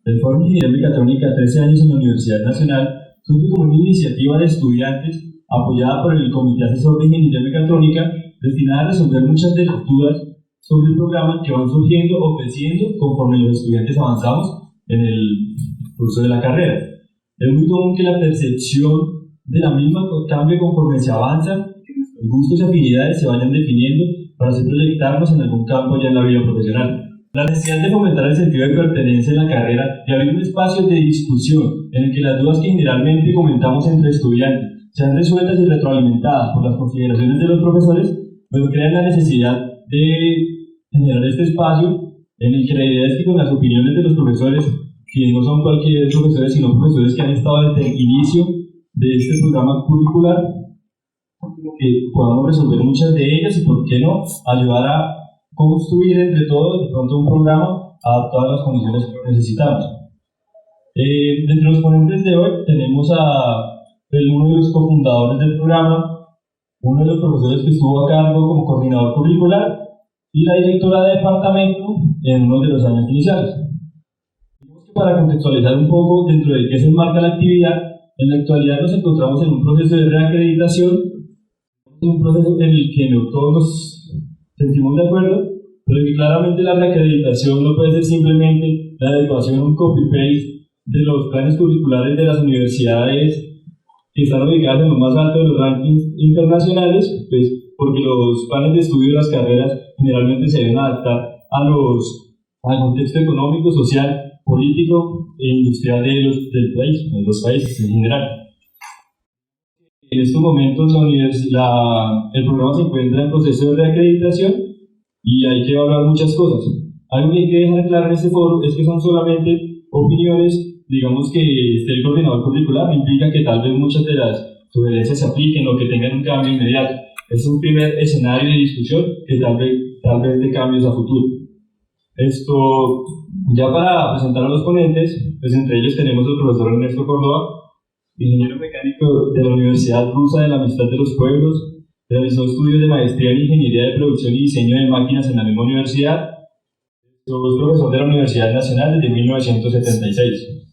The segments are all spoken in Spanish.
El Foro de Ingeniería Mecatrónica 13 años en la Universidad Nacional surge como una iniciativa de estudiantes apoyada por el Comité Asesor de Ingeniería Mecatrónica destinada a resolver muchas de las dudas sobre el programa que van surgiendo o creciendo conforme los estudiantes avanzamos en el curso de la carrera. Es muy común que la percepción de la misma cambie conforme se avanza, que nuestros gustos y afinidades se vayan definiendo para así proyectarnos en algún campo ya en la vida profesional. La necesidad de fomentar el sentido de pertenencia en la carrera y abrir un espacio de discusión en el que las dudas que generalmente comentamos entre estudiantes sean resueltas y retroalimentadas por las consideraciones de los profesores, pero crean la necesidad de generar este espacio en el que la idea es que con las opiniones de los profesores, que no son cualquier profesores, sino profesores que han estado desde el inicio de este programa curricular, que podamos resolver muchas de ellas y, por qué no, ayudar a construir entre todos de pronto un programa adaptado a las condiciones que necesitamos. Entre los ponentes de hoy tenemos a uno de los cofundadores del programa, uno de los profesores que estuvo a cargo como coordinador curricular y la directora de departamento en uno de los años iniciales. Para contextualizar un poco dentro de qué se enmarca la actividad, en la actualidad nos encontramos en un proceso de reacreditación, un proceso en el que no todos nos sentimos de acuerdo, pero que claramente la reacreditación no puede ser simplemente la adecuación a un copy-paste de los planes curriculares de las universidades que están ubicadas en lo más alto de los rankings internacionales, pues porque los planes de estudio de las carreras generalmente se deben adaptar al contexto económico, social, político e industrial del país, de los países en general. En estos momentos el programa se encuentra en proceso de reacreditación y hay que evaluar muchas cosas. Algo que hay que dejar claro en este foro es que son solamente opiniones, digamos que esté el coordinador curricular, no implica que tal vez muchas de las sugerencias se apliquen o que tengan un cambio inmediato. Es un primer escenario de discusión que tal vez de cambios a futuro. Ya para presentar a los ponentes, pues entre ellos tenemos al profesor Ernesto Córdoba, ingeniero mecánico de la Universidad Rusa de la Amistad de los Pueblos, realizó estudios de maestría en Ingeniería de Producción y Diseño de Máquinas en la misma universidad, es profesor de la Universidad Nacional desde 1976.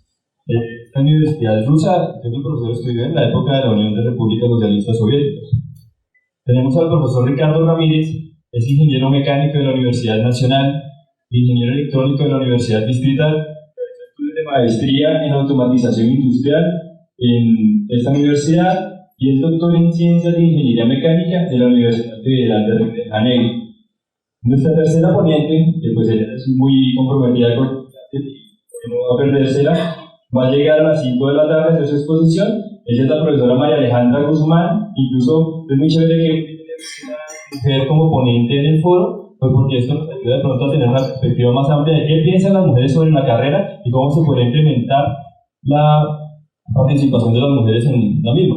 Esta universidad rusa, el profesor estudió en la época de la Unión de Repúblicas Socialistas Soviéticas. Tenemos al profesor Ricardo Ramírez, es ingeniero mecánico de la Universidad Nacional, ingeniero electrónico de la Universidad Distrital, realizó estudios de maestría en automatización industrial en esta universidad y es doctor en ciencias de ingeniería mecánica de la Universidad Federal de Río de Janeiro. Nuestra tercera ponente, que pues ella es muy comprometida con el y no va a perdérsela, va a llegar a las 5 de la tarde a hacer su exposición. Ella es la profesora María Alejandra Guzmán. Incluso es muy chévere que una mujer como ponente en el foro, pues porque esto nos ayuda de pronto a tener una perspectiva más amplia de qué piensan las mujeres sobre la carrera y cómo se puede incrementar la participación de las mujeres en la misma.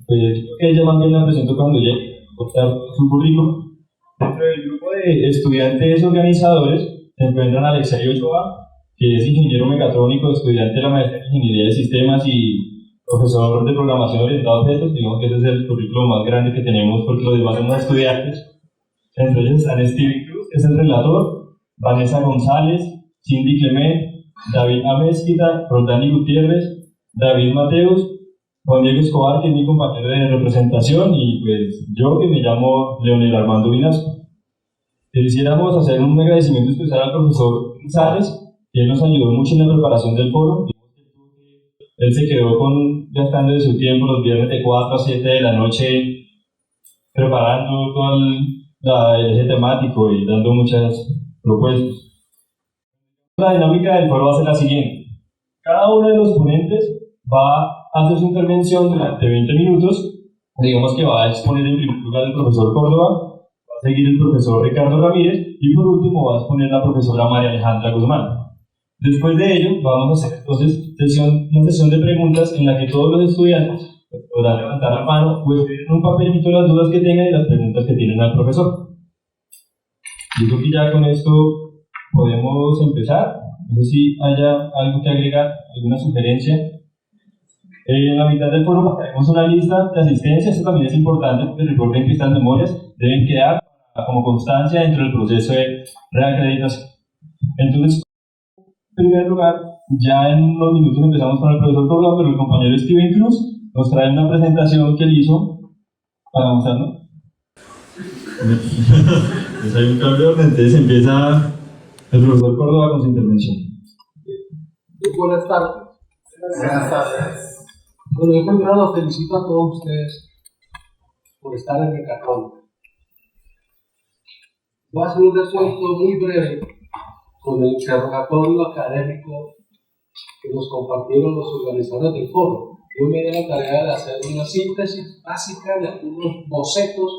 Pues creo que ella más bien la presento cuando llegue a contar su currículum. Dentro del grupo de estudiantes organizadores se encuentran Alexei Ochoa, que es ingeniero mecatrónico, estudiante de la maestría en Ingeniería de Sistemas y profesor de programación orientada a objetos. Digamos que ese es el currículum más grande que tenemos porque los demás son más estudiantes. Entre ellos están Steve Cruz, que es el relator, Vanessa González, Cindy Clement, David Amezquita, Rodani Gutiérrez, David Mateus, Juan Diego Escobar, que es mi compañero de representación, y pues yo, que me llamo Leonel Armando Vinasco. Quisiéramos hacer un agradecimiento especial al profesor González, que nos ayudó mucho en la preparación del foro. Él se quedó gastando de su tiempo los viernes de 4 a 7 de la noche preparando todo el eje temático y dando muchas propuestas. La dinámica del foro va a ser la siguiente. Cada uno de los ponentes va a hacer su intervención durante 20 minutos. Digamos que va a exponer en primer lugar el profesor Córdoba, va a seguir el profesor Ricardo Ramírez y por último va a exponer la profesora María Alejandra Guzmán. Después de ello, vamos a hacer entonces una sesión de preguntas en la que todos los estudiantes podrán levantar la mano o escribir en un papelito las dudas que tengan y las preguntas que tienen al profesor. Yo creo que ya con esto podemos empezar. No sé si haya algo que agregar, alguna sugerencia. En la mitad del foro tenemos una lista de asistencia. Esto también es importante porque recuerden que estas memorias deben quedar como constancia dentro del proceso de reacreditación. Entonces, primer lugar, ya en unos minutos empezamos con el profesor Córdoba, pero el compañero Steven Cruz nos trae una presentación que él hizo para avanzar, ¿no? Pues hay un cambio de orden, entonces empieza el profesor Córdoba con su intervención. Buenas tardes. Buenas tardes. Bueno, yo primero los felicito a todos ustedes por estar en Mecatrónica. Voy a hacer un resuelto muy breve con el interrogatorio académico que nos compartieron los organizadores del foro. Yo me di la tarea de hacer una síntesis básica de algunos bocetos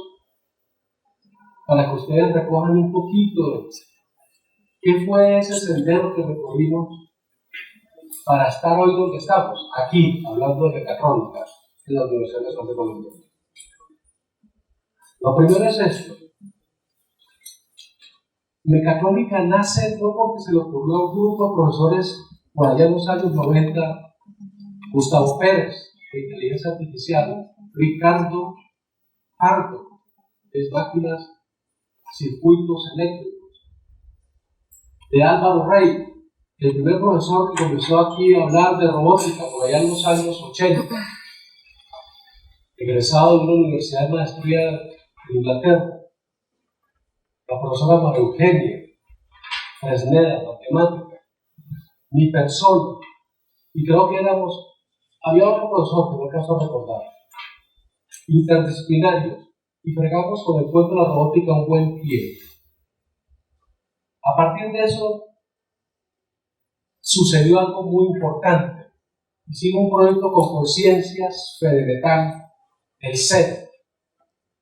para que ustedes recojan un poquito qué fue ese sendero que recorrimos para estar hoy donde estamos, aquí, hablando de mecatrónica en la Universidad Nacional de Colombia. Lo primero es esto. Mecatrónica nace no porque se le ocurrió a un grupo de profesores por allá en los años 90, Gustavo Pérez, de Inteligencia Artificial, Ricardo Pardo, de máquinas, circuitos eléctricos, de Álvaro Rey, el primer profesor que comenzó aquí a hablar de robótica por allá en los años 80, egresado de una universidad de maestría de Inglaterra, la profesora María Eugenia Fresneda, matemática, mi persona, y creo que había otro profesor que no alcanzo a recordar, interdisciplinarios, y fregamos con el cuento de la robótica un buen pie. A partir de eso, sucedió algo muy importante. Hicimos un proyecto con Conciencias, Fedemetal, el CED,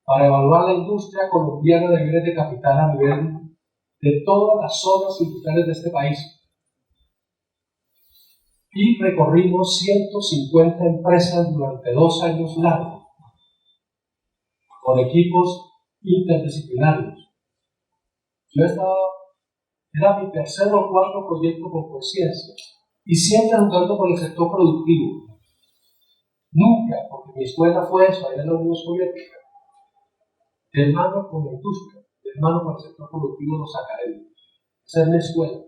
para evaluar la industria colombiana de bienes de capital a nivel de todas las zonas industriales de este país. Y recorrimos 150 empresas durante 2 años largos, con equipos interdisciplinarios. Era mi tercer o cuarto proyecto con Conciencia, y siempre jugando con el sector productivo. Nunca, porque mi escuela fue eso, allá en la Unión Soviética, de mano con la industria, de mano con el sector productivo de los académicos. Esa es mi escuela.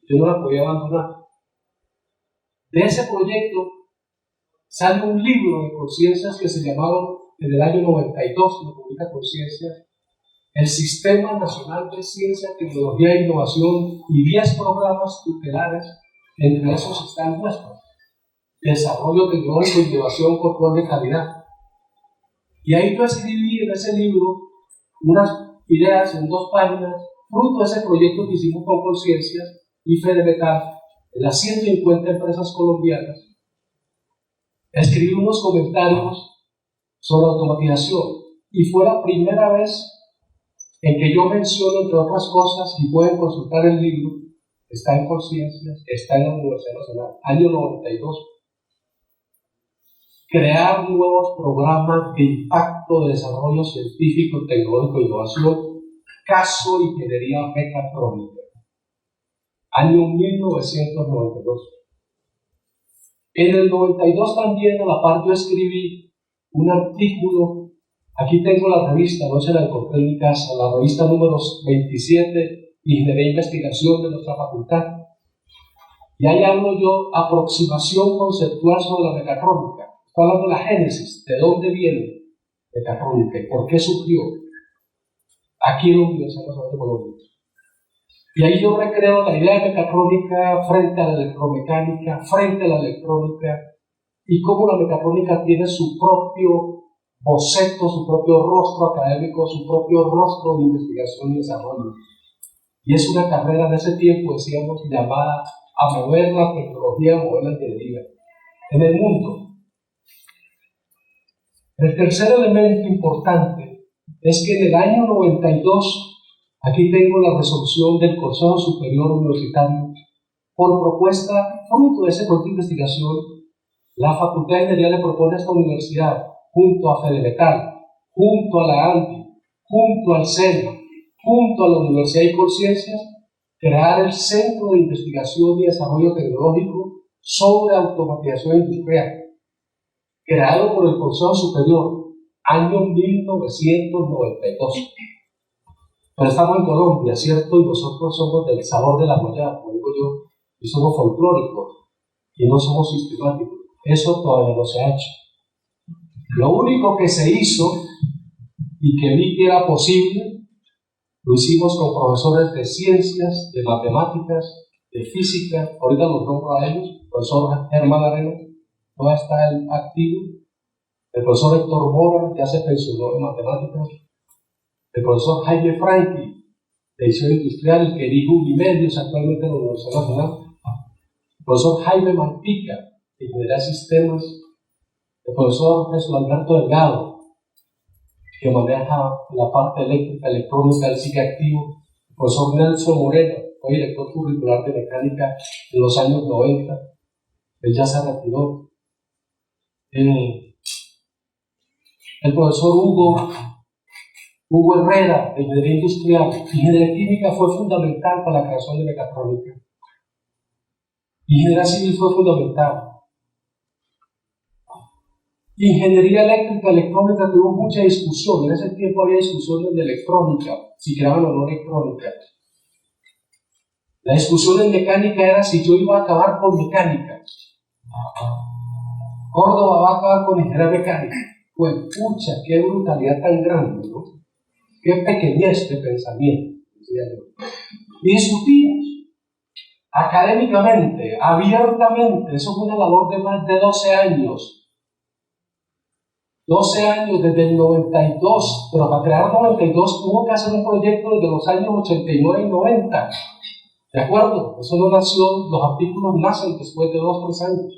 Yo no la podía abandonar. De ese proyecto sale un libro de Conciencias que se llamaba, en el año 92, lo publica Conciencias, el Sistema Nacional de Ciencia, Tecnología e Innovación, y 10 programas tutelares, entre esos están nuestros: desarrollo tecnológico, innovación, control de calidad. Y ahí yo escribí en ese libro unas ideas en 2 páginas, fruto de ese proyecto que hicimos con Conciencias y Fedemetal, en las 150 empresas colombianas. Escribí unos comentarios sobre automatización, y fue la primera vez en que yo menciono, entre otras cosas, y pueden consultar el libro, está en Conciencias, está en la Universidad Nacional, año 92, crear nuevos programas de impacto de desarrollo científico, tecnológico e innovación, caso ingeniería mecatrónica, año 1992. En el 92 también, a la par, yo escribí un artículo. Aquí tengo la revista, no se la encontré en mi casa, la revista número 27, Ingeniería e Investigación de nuestra facultad. Y ahí hablo yo, aproximación conceptual sobre la mecatrónica. Estoy hablando de la génesis, de dónde viene mecatrónica y por qué surgió aquí en la Universidad Nacional de Colombia. Y ahí yo recreo la idea de mecatrónica frente a la electromecánica, frente a la electrónica, y cómo la mecatrónica tiene su propio boceto, su propio rostro académico, su propio rostro de investigación y desarrollo. Y es una carrera de ese tiempo, decíamos, llamada a mover la tecnología, a mover la ingeniería en el mundo. El tercer elemento importante es que en el año 92, aquí tengo la resolución del Consejo Superior Universitario, por propuesta, fruto de ese proyecto de investigación, la Facultad de Ingeniería le propone a esta universidad, junto a Fedemetal, junto a la ANDI, junto al SENA, junto a la Universidad de Conciencias, crear el Centro de Investigación y Desarrollo Tecnológico sobre Automatización Industrial, creado por el Consejo Superior, año 1992. Pero estamos en Colombia, ¿cierto? Y nosotros somos del sabor de la guayaba, como digo yo, y somos folclóricos y no somos sistemáticos. Eso todavía no se ha hecho. Lo único que se hizo y que vi que era posible, lo hicimos con profesores de ciencias, de matemáticas, de física. Ahorita los nombro a ellos: el profesor Germán Arena, todavía está él activo; el profesor Héctor Mora, ya se pensionó en matemáticas; el profesor Jaime Franqui, de edición industrial, el que dirige Unimedios actualmente en la Universidad Nacional; el profesor Jaime Mantica, de ingeniería de sistemas; el profesor Jesús Alberto Delgado, que maneja la parte eléctrica, electrónica, él sigue activo; el profesor Nelson Moreno, fue director curricular de mecánica en los años 90, él ya se retiró; el profesor Hugo Herrera, de ingeniería industrial. Ingeniería química fue fundamental para la creación de mecatrónica. Ingeniería civil fue fundamental. Ingeniería eléctrica, electrónica, tuvimos mucha discusión. En ese tiempo había discusiones de electrónica, si creaban o no electrónica. La discusión en mecánica era si yo iba a acabar con mecánica. Córdoba va a acabar con ingeniería mecánica. Pues, pucha, qué brutalidad tan grande, ¿no? Qué pequeñez de pensamiento, decía yo. Y discutimos académicamente, abiertamente. Eso fue una labor de más de 12 años. 12 años desde el 92, pero para crear 92 hubo que hacer un proyecto desde los años 89 y 90. ¿De acuerdo? Eso no nació, los artículos nacen después de 2 o 3 años.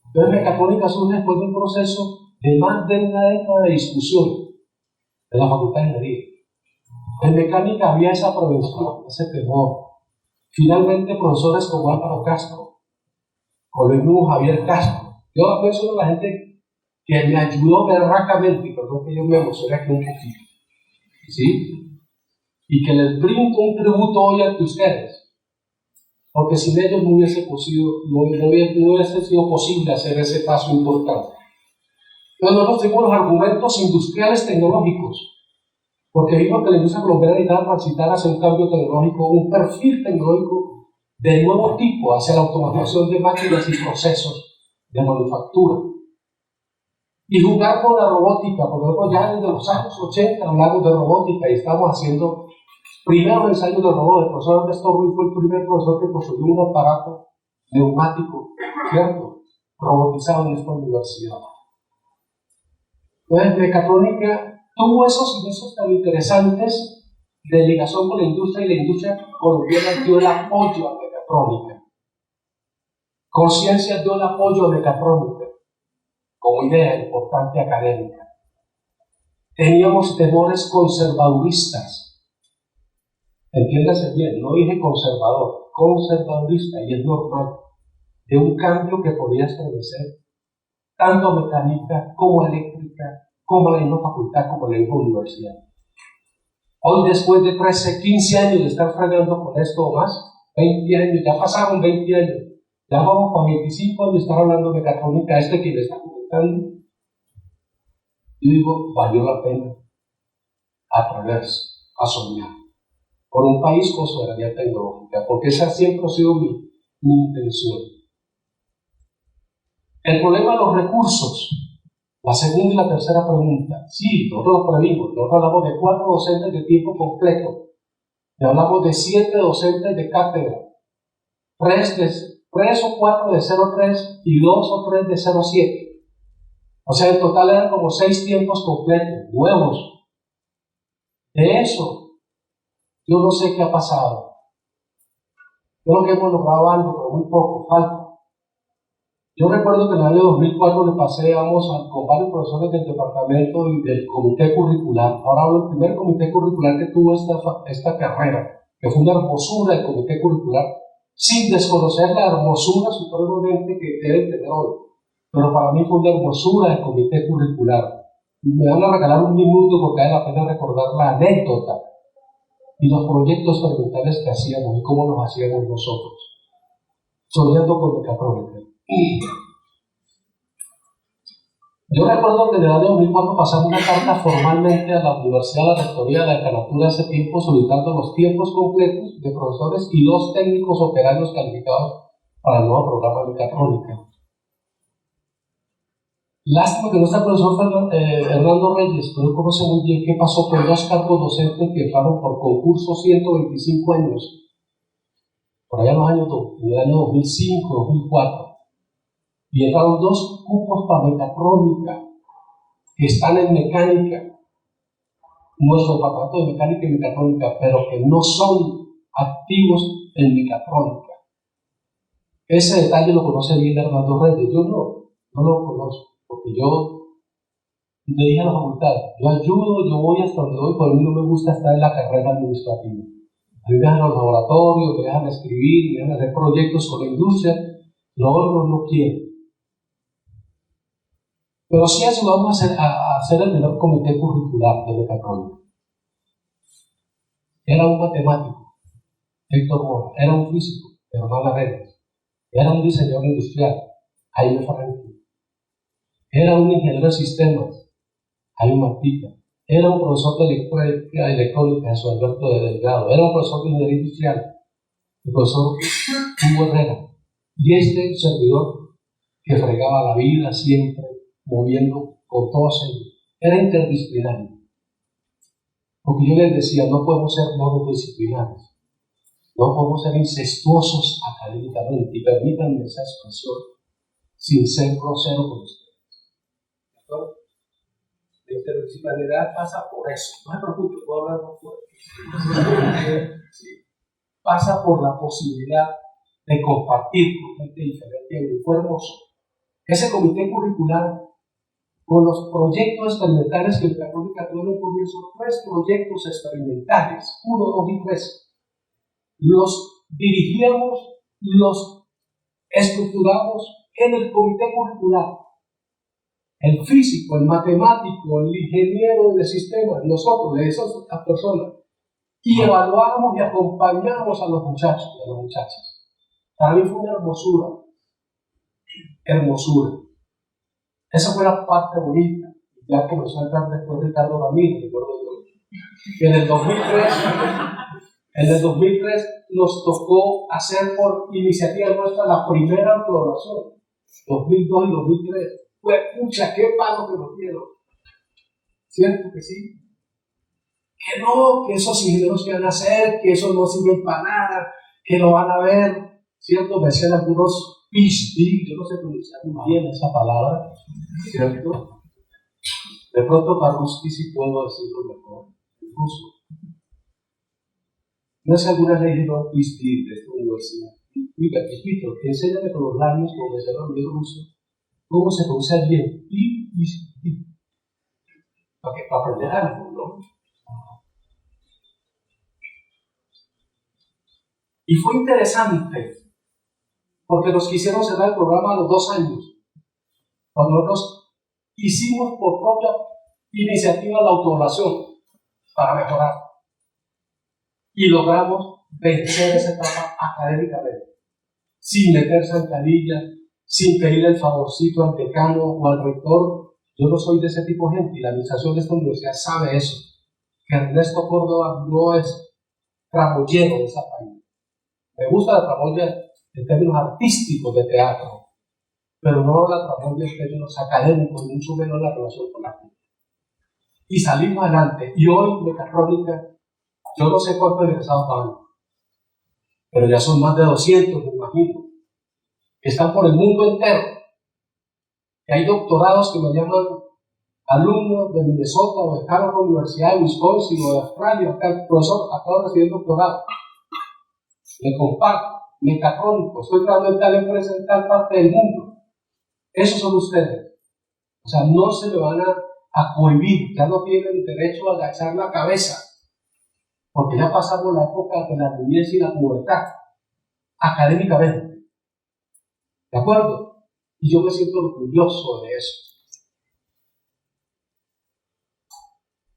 Entonces, mecatrónica surge después de un proceso de más de una década de discusión de la Facultad de Ingeniería. En mecánica había esa prevención, ese temor. Finalmente, profesores como Álvaro Castro, con el mismo Javier Castro. Yo menciono a la gente que me ayudó berracamente, y perdón que yo me emocione aquí un poquito, ¿sí? Y que les brindo un tributo hoy ante ustedes, porque sin ellos no hubiese sido posible hacer ese paso importante. Entonces nosotros tenemos los argumentos industriales tecnológicos, porque vimos que la industria colombiana necesitaba transitar hacia un cambio tecnológico, un perfil tecnológico de nuevo tipo, hacia la automatización de máquinas y procesos de manufactura. Y jugar con la robótica, porque nosotros ya desde los años 80 hablamos de robótica y estamos haciendo primeros ensayos de robot. El profesor Ernesto Ruiz fue el primer profesor que construyó un aparato neumático, ¿cierto?, robotizado en esta universidad. Entonces, mecatrónica tuvo esos inicios tan interesantes de ligación con la industria, y la industria colombiana dio el apoyo a mecatrónica. Conciencia dio el apoyo a mecatrónica como idea importante académica. Teníamos temores conservaduristas. Entiéndase bien, no dije conservador, conservadurista, y es normal, de un cambio que podía establecer tanto mecánica como eléctrica, como la misma facultad, como la misma universidad. Hoy, después de 13, 15 años de estar fregando con esto o más, 20 años, ya pasaron 20 años, ya vamos para 25 años de estar hablando de mecatrónica, que le está comentando. Yo digo, valió la pena atreverse a soñar por un país con soberanía tecnológica, porque esa siempre ha sido mi intención. El problema de los recursos, la segunda y la tercera pregunta. Sí, nosotros lo previmos. Nosotros hablamos de 4 docentes de tiempo completo, y hablamos de 7 docentes de cátedra, 3 o 4 de 0,3 y 2 o 3 de 0,7. O sea, en total eran como 6 tiempos completos, nuevos. De eso, yo no sé qué ha pasado. Yo creo que hemos logrado algo, pero muy poco, falta. Yo recuerdo que en el año 2004 le pasé, con varios profesores del departamento y del comité curricular. Ahora hablo del primer comité curricular que tuvo esta carrera, que fue una hermosura el comité curricular, sin desconocer la hermosura supremamente que debe tener hoy. Pero para mí fue una hermosura el comité curricular. Y me van a regalar un minuto porque vale la pena recordar la anécdota y los proyectos experimentales que hacíamos y cómo los hacíamos nosotros, soñando con mecatrónica. Yo recuerdo que en el año 2004 pasamos una carta formalmente a la Universidad, a la Rectoría de la Decanatura hace tiempo, solicitando los tiempos completos de profesores y 2 técnicos operarios calificados para el nuevo programa de mecatrónica. Lástima que no está el profesor Hernando Reyes, pero él conoce muy bien qué pasó con 2 cargos docentes que entraron por concurso 125 años, por allá en los años, en el año 2005, 2004. Y entraron 2 cupos para mecatrónica que están en mecánica, nuestro departamento de mecánica y mecatrónica, pero que no son activos en mecatrónica. Ese detalle lo conoce bien Hernando Reyes. Yo no lo conozco, porque yo le dije a la facultad, yo ayudo, yo voy hasta donde voy, pero a mí no me gusta estar en la carrera administrativa. A mí me dejan los laboratorios, me dejan escribir, me dejan hacer proyectos con la industria. No quiero. Pero sí ayudamos a hacer el primer comité curricular de mecatrónica. Era un matemático, Héctor Mora, era un físico, Hernán Reyes, era un diseñador industrial, Jaime Franklin, era un ingeniero de sistemas, Jaime Martica, era un profesor de electrónica, Jesús Alberto de Delgado, era un profesor de ingeniería industrial, el profesor Hugo Herrera, y este servidor que fregaba la vida siempre, moviendo con todos ellos. Era interdisciplinario. Porque yo les decía, no podemos ser monodisciplinares, no podemos ser incestuosos académicamente, y permítanme esa expresión, sin ser grosero con ustedes. ¿De acuerdo? La interdisciplinaridad pasa por eso. No me preocupe, puedo hablar más fuerte. Sí. Pasa por la posibilidad de compartir con gente diferente y fue hermoso. Ese comité curricular, con los proyectos experimentales que el Mecatrónica tuvo comienzo, 3 proyectos experimentales, 1, 2 y 3. Los dirigíamos, los estructuramos en el comité curricular. El físico, el matemático, el ingeniero de sistemas, nosotros, esas personas, y evaluábamos y acompañábamos a los muchachos y a las muchachas. Para mí fue una hermosura. Esa fue la parte bonita, ya que nos entra después Ricardo Ramírez, recuerdo yo. En el 2003 nos tocó hacer por iniciativa nuestra la primera autoevaluación, 2002 y 2003. Pues, pucha, qué palo que nos dieron. ¿Cierto que sí? Que no, que esos ingenieros que van a hacer, que eso no sirve para nada, que lo van a ver, ¿cierto? Me decían algunos PhD, yo no sé pronunciar muy bien esa palabra, ¿cierto? De pronto para Ruski sí puedo decirlo mejor, en ruso. No sé, alguna ley de un PhD de esta universidad. Mira, chiquito, enséñame con los labios, como decía el amigo ruso, cómo se pronuncia bien. PhD. Para aprender algo, ¿no? Y fue interesante, porque nos quisieron cerrar el programa a los 2 años, cuando nosotros hicimos por propia iniciativa la autoevaluación para mejorar. Y logramos vencer esa etapa académicamente, sin meter zancadilla, sin pedir el favorcito al decano o al rector. Yo no soy de ese tipo de gente, y la administración de esta universidad sabe eso, que Ernesto Córdoba no es tramoyero de esa país. Me gusta la tramoya en términos artísticos de teatro, pero no la tramoya en términos académicos, mucho menos la relación con la gente. Y salimos adelante, y hoy Mecatrónica, yo no sé cuántos egresados van, pero ya son más de 200, me imagino, que están por el mundo entero. Y hay doctorados que me llaman alumnos de Minnesota o de Harvard Universidad de Wisconsin o de Australia, el profesor acaba de recibir doctorado. Le comparto, mecatrónico, estoy trabajando en tal empresa en tal parte del mundo. Esos son ustedes. O sea, no se me van a cohibir, ya no tienen derecho a agachar la cabeza, porque ya pasamos la época de la niñez y la pubertad, académicamente. ¿De acuerdo? Y yo me siento orgulloso de eso.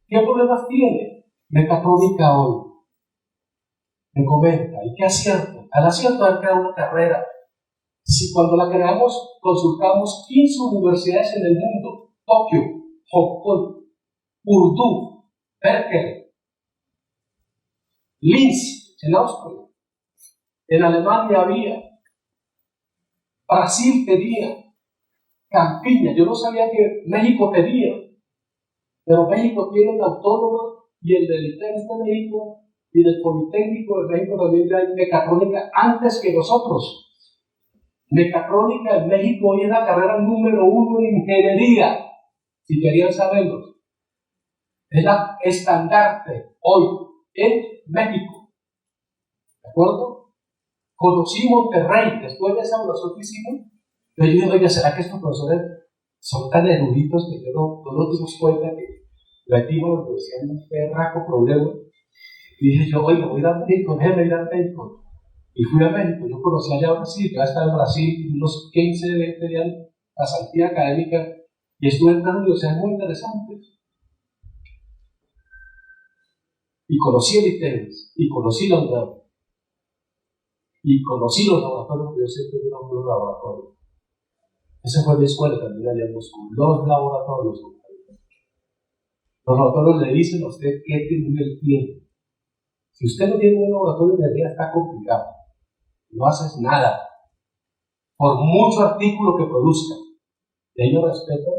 ¿Qué problemas tiene Mecatrónica hoy? Me comenta, ¿y qué acierto? Al acierto de crear una carrera. Si cuando la creamos consultamos 15 universidades en el mundo Tokio, Hong Kong, Urdu, Berkeley, Linz, en Austria. En Alemania había, Brasil tenía, Campiña. Yo no sabía que México tenía, pero México tiene la autónoma y el del ITES de México y del Politécnico de México también hay mecatrónica antes que nosotros. Mecatrónica en México hoy es la carrera número 1 en ingeniería, si querían saberlo. Es la estandarte hoy en México. ¿De acuerdo? Conocí Monterrey después de esa evaluación que hicimos. Yo dije, oye, ¿será que estos profesores son tan eruditos que no nos dimos cuenta que metimos a la universidad en un perraco problema? Y dije yo, oye, voy a ir a México, déjeme ir a México. Y fui a México, yo conocí allá a Brasil, yo estaba en Brasil unos 15, 20 días, pasantía académica, y estuve en unas universidades muy interesantes. Y conocí el ITES, y conocí la UNAM, y conocí los laboratorios, porque yo siempre fui a un laboratorio. Esa fue mi escuela también allá en Moscú, los laboratorios. Los laboratorios le dicen a usted qué nivel tiene. Si usted no tiene un laboratorio de energía, está complicado. No haces nada. Por mucho artículo que produzca. Y ahí lo respeto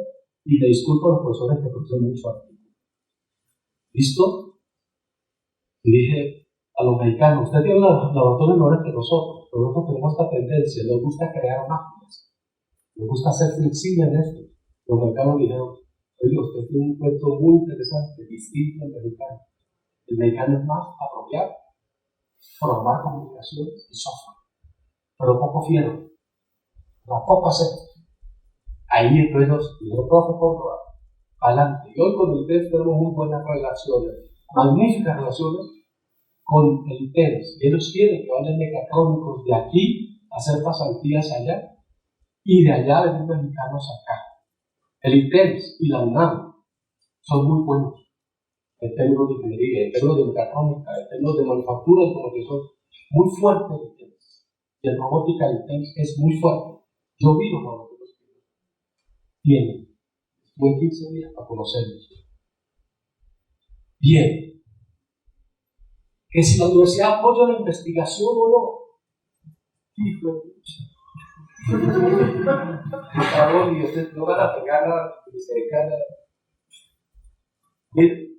y le disculpo a los profesores que producen mucho artículo. ¿Listo? Y dije a los mexicanos, ustedes tienen laboratorios mejores que nosotros, pero nosotros tenemos esta tendencia, nos gusta crear máquinas, nos gusta ser flexibles en esto. Los mexicanos dijeron, oye, usted tiene un cuento muy interesante, distinto al mexicano. El mexicano es más apropiado, programar comunicaciones y software, pero poco fiero, poco hacer. Ahí entonces los profe Córdoba, adelante. Y hoy con el ITES tenemos muy buenas relaciones, magníficas relaciones con el ITES. Ellos quieren que vayan mecatrónicos de aquí a hacer pasantías allá y de allá venir mexicanos acá. El ITES y la UNAM son muy buenos en términos de ingeniería, en términos de mecatrónica, en términos de manufactura y como que son muy fuertes el ITES. Y en robótica el ITES es muy fuerte. Yo vi los laboratorios que tienen. Estuve 15 días para conocerlos. Bien. Que si la universidad apoya la investigación o no. Hijo de por favor, y ustedes no van a pegar la misericordia. Mire,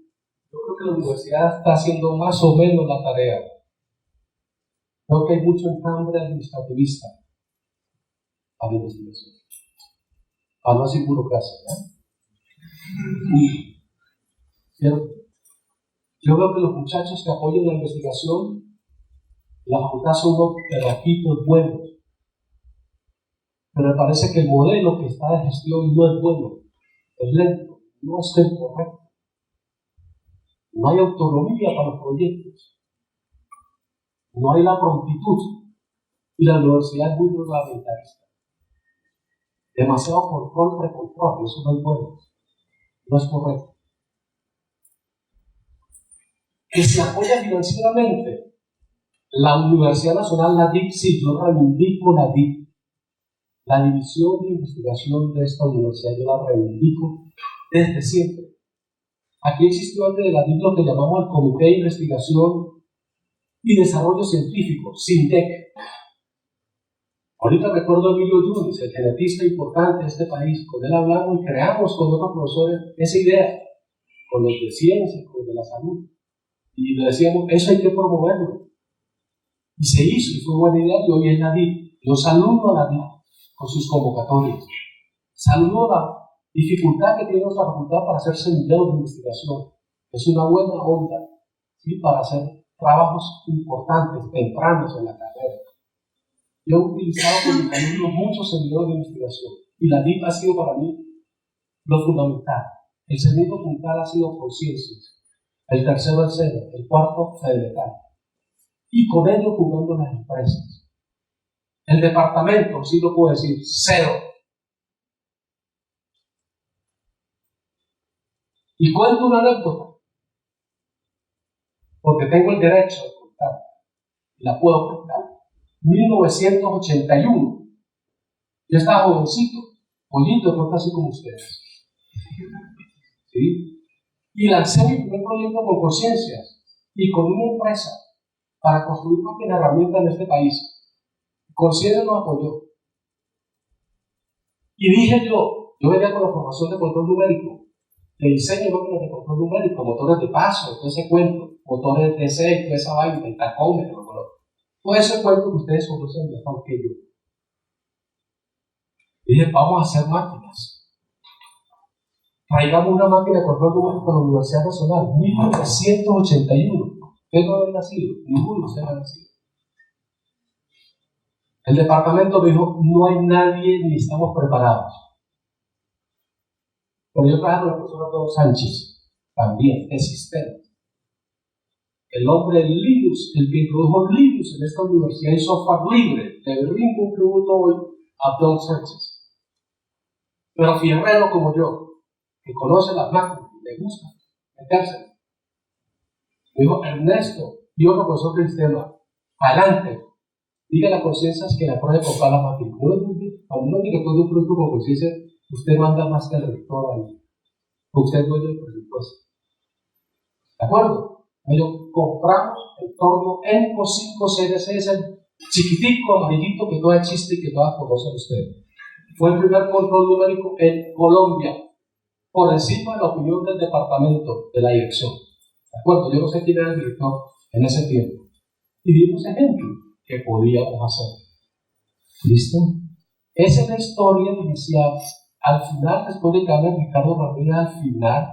yo creo que la universidad está haciendo más o menos la tarea. Creo que hay mucho enjambre administrativista a la investigación. Para no decir burocracia, ¿cierto? Yo veo que los muchachos que apoyan la investigación, la facultad son unos perraquitos buenos. Pero me parece que el modelo que está de gestión no es bueno, es lento, no es el correcto. No hay autonomía para los proyectos. No hay la prontitud. Y la universidad es muy gubernamentalista. Demasiado control, precontrol, eso no es bueno. No es correcto. Que se apoya financieramente. La Universidad Nacional, la DIC, sí, yo reivindico la DIC. La división de investigación de esta universidad, yo la reivindico desde siempre. Aquí existió antes de la DIC lo que llamamos el Comité de Investigación y Desarrollo Científico, SINTEC. Ahorita recuerdo a Emilio Yunis, el genetista importante de este país. Con él hablamos y creamos con otros profesores esa idea, con los de ciencia, con los de la salud. Y le decíamos, eso hay que promoverlo. Y se hizo, y fue buena idea, y hoy es la DIC. Yo saludo a la DIC con sus convocatorias. Saludo a la dificultad que tiene nuestra facultad para hacer semilleros de investigación. Es una buena onda, ¿sí? Para hacer trabajos importantes, tempranos en la carrera. Yo he utilizado con mis alumnos muchos semilleros de investigación y la DIP ha sido para mí lo fundamental. El segundo puntal ha sido conciencias, el tercero el SEDA, el cuarto federal. Y con ello jugando las empresas. El departamento, sí lo puedo decir, 0. Y cuento una anécdota, porque tengo el derecho de contar, y la puedo contar. 1981, yo estaba jovencito, bonito, de pronto así como ustedes. ¿Sí? Y lancé mi primer proyecto con conciencias y con una empresa para construir máquinas herramientas en este país. Conciencia nos apoyó. Y dije yo venía con la formación de control numérico, de diseño de máquinas de control numérico, motores de paso, todo ese cuento, motores de DC, toda esa vaina, el tacómetro, todo ese cuento que ustedes conocen mejor que yo. Dije, vamos a hacer máquinas. Traigamos una máquina de control numérico a la Universidad Nacional, 1981. Ustedes no habían nacido, ninguno de ustedes ha nacido. El departamento me dijo, no hay nadie ni estamos preparados. Pero yo traje a la profesora Don Sánchez, también, de sistemas. El hombre de Linux, el que introdujo Linux en esta universidad y software libre, le rindo un tributo hoy a Don Sánchez. Pero fierrero como yo, que conoce las máquinas y le gusta meterse, me dijo, Ernesto, y otro profesor del sistema, adelante, diga a las conciencias que la pruebe con cada máquina. Cuando uno director de un producto con conciencia, usted manda más que el rector ahí, porque usted es dueño del presupuesto. ¿De acuerdo? Ellos compramos el torno Enco 5 CDC, es el chiquitico amarillito que todavía existe y que todavía conocen ustedes. Fue el primer control numérico en Colombia, por encima de la opinión del departamento de la dirección. ¿De acuerdo? Yo no sé quién era el director en ese tiempo. Y dimos ejemplo que podíamos hacer. ¿Listo? Esa es la historia inicial. Al final, después de que hable Ricardo Ramírez, al final,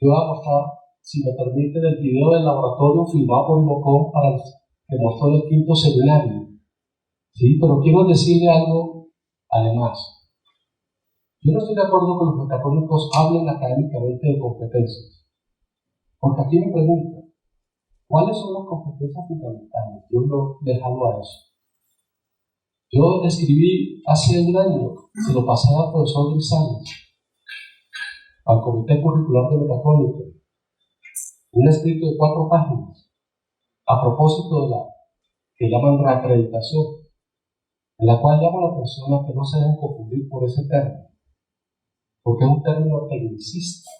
yo voy a mostrar, si me permiten, el video del laboratorio filmado por Ivocón para el que mostró el 5º seminario. ¿Sí? Pero quiero decirle algo además. Yo no estoy de acuerdo con los mecatrónicos hablen académicamente de competencias. Porque aquí me preguntan, ¿cuáles son las competencias fundamentales? Yo lo dejo a eso. Yo escribí hace un año, se lo pasé al profesor Grisales, al Comité Curricular de Mecatrónica, un escrito de 4 páginas, a propósito de la que llaman reacreditación, en la cual llamo a la atención a que no se deben confundir por ese término, porque es un término tecnicista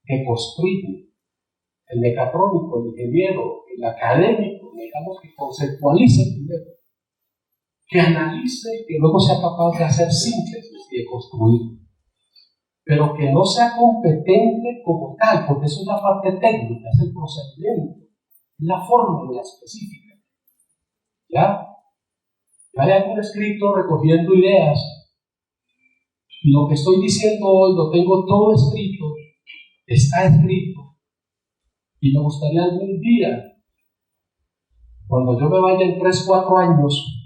que construye el mecatrónico, el ingeniero, el académico, digamos que conceptualice primero, que analice y que luego sea capaz de hacer síntesis y de construir, pero que no sea competente como tal, porque eso es la parte técnica, es el procedimiento, es la fórmula específica. ¿Ya? Hay algún escrito recogiendo ideas, y lo que estoy diciendo hoy lo tengo todo escrito, está escrito, y me gustaría algún día, cuando yo me vaya en 3, 4 años,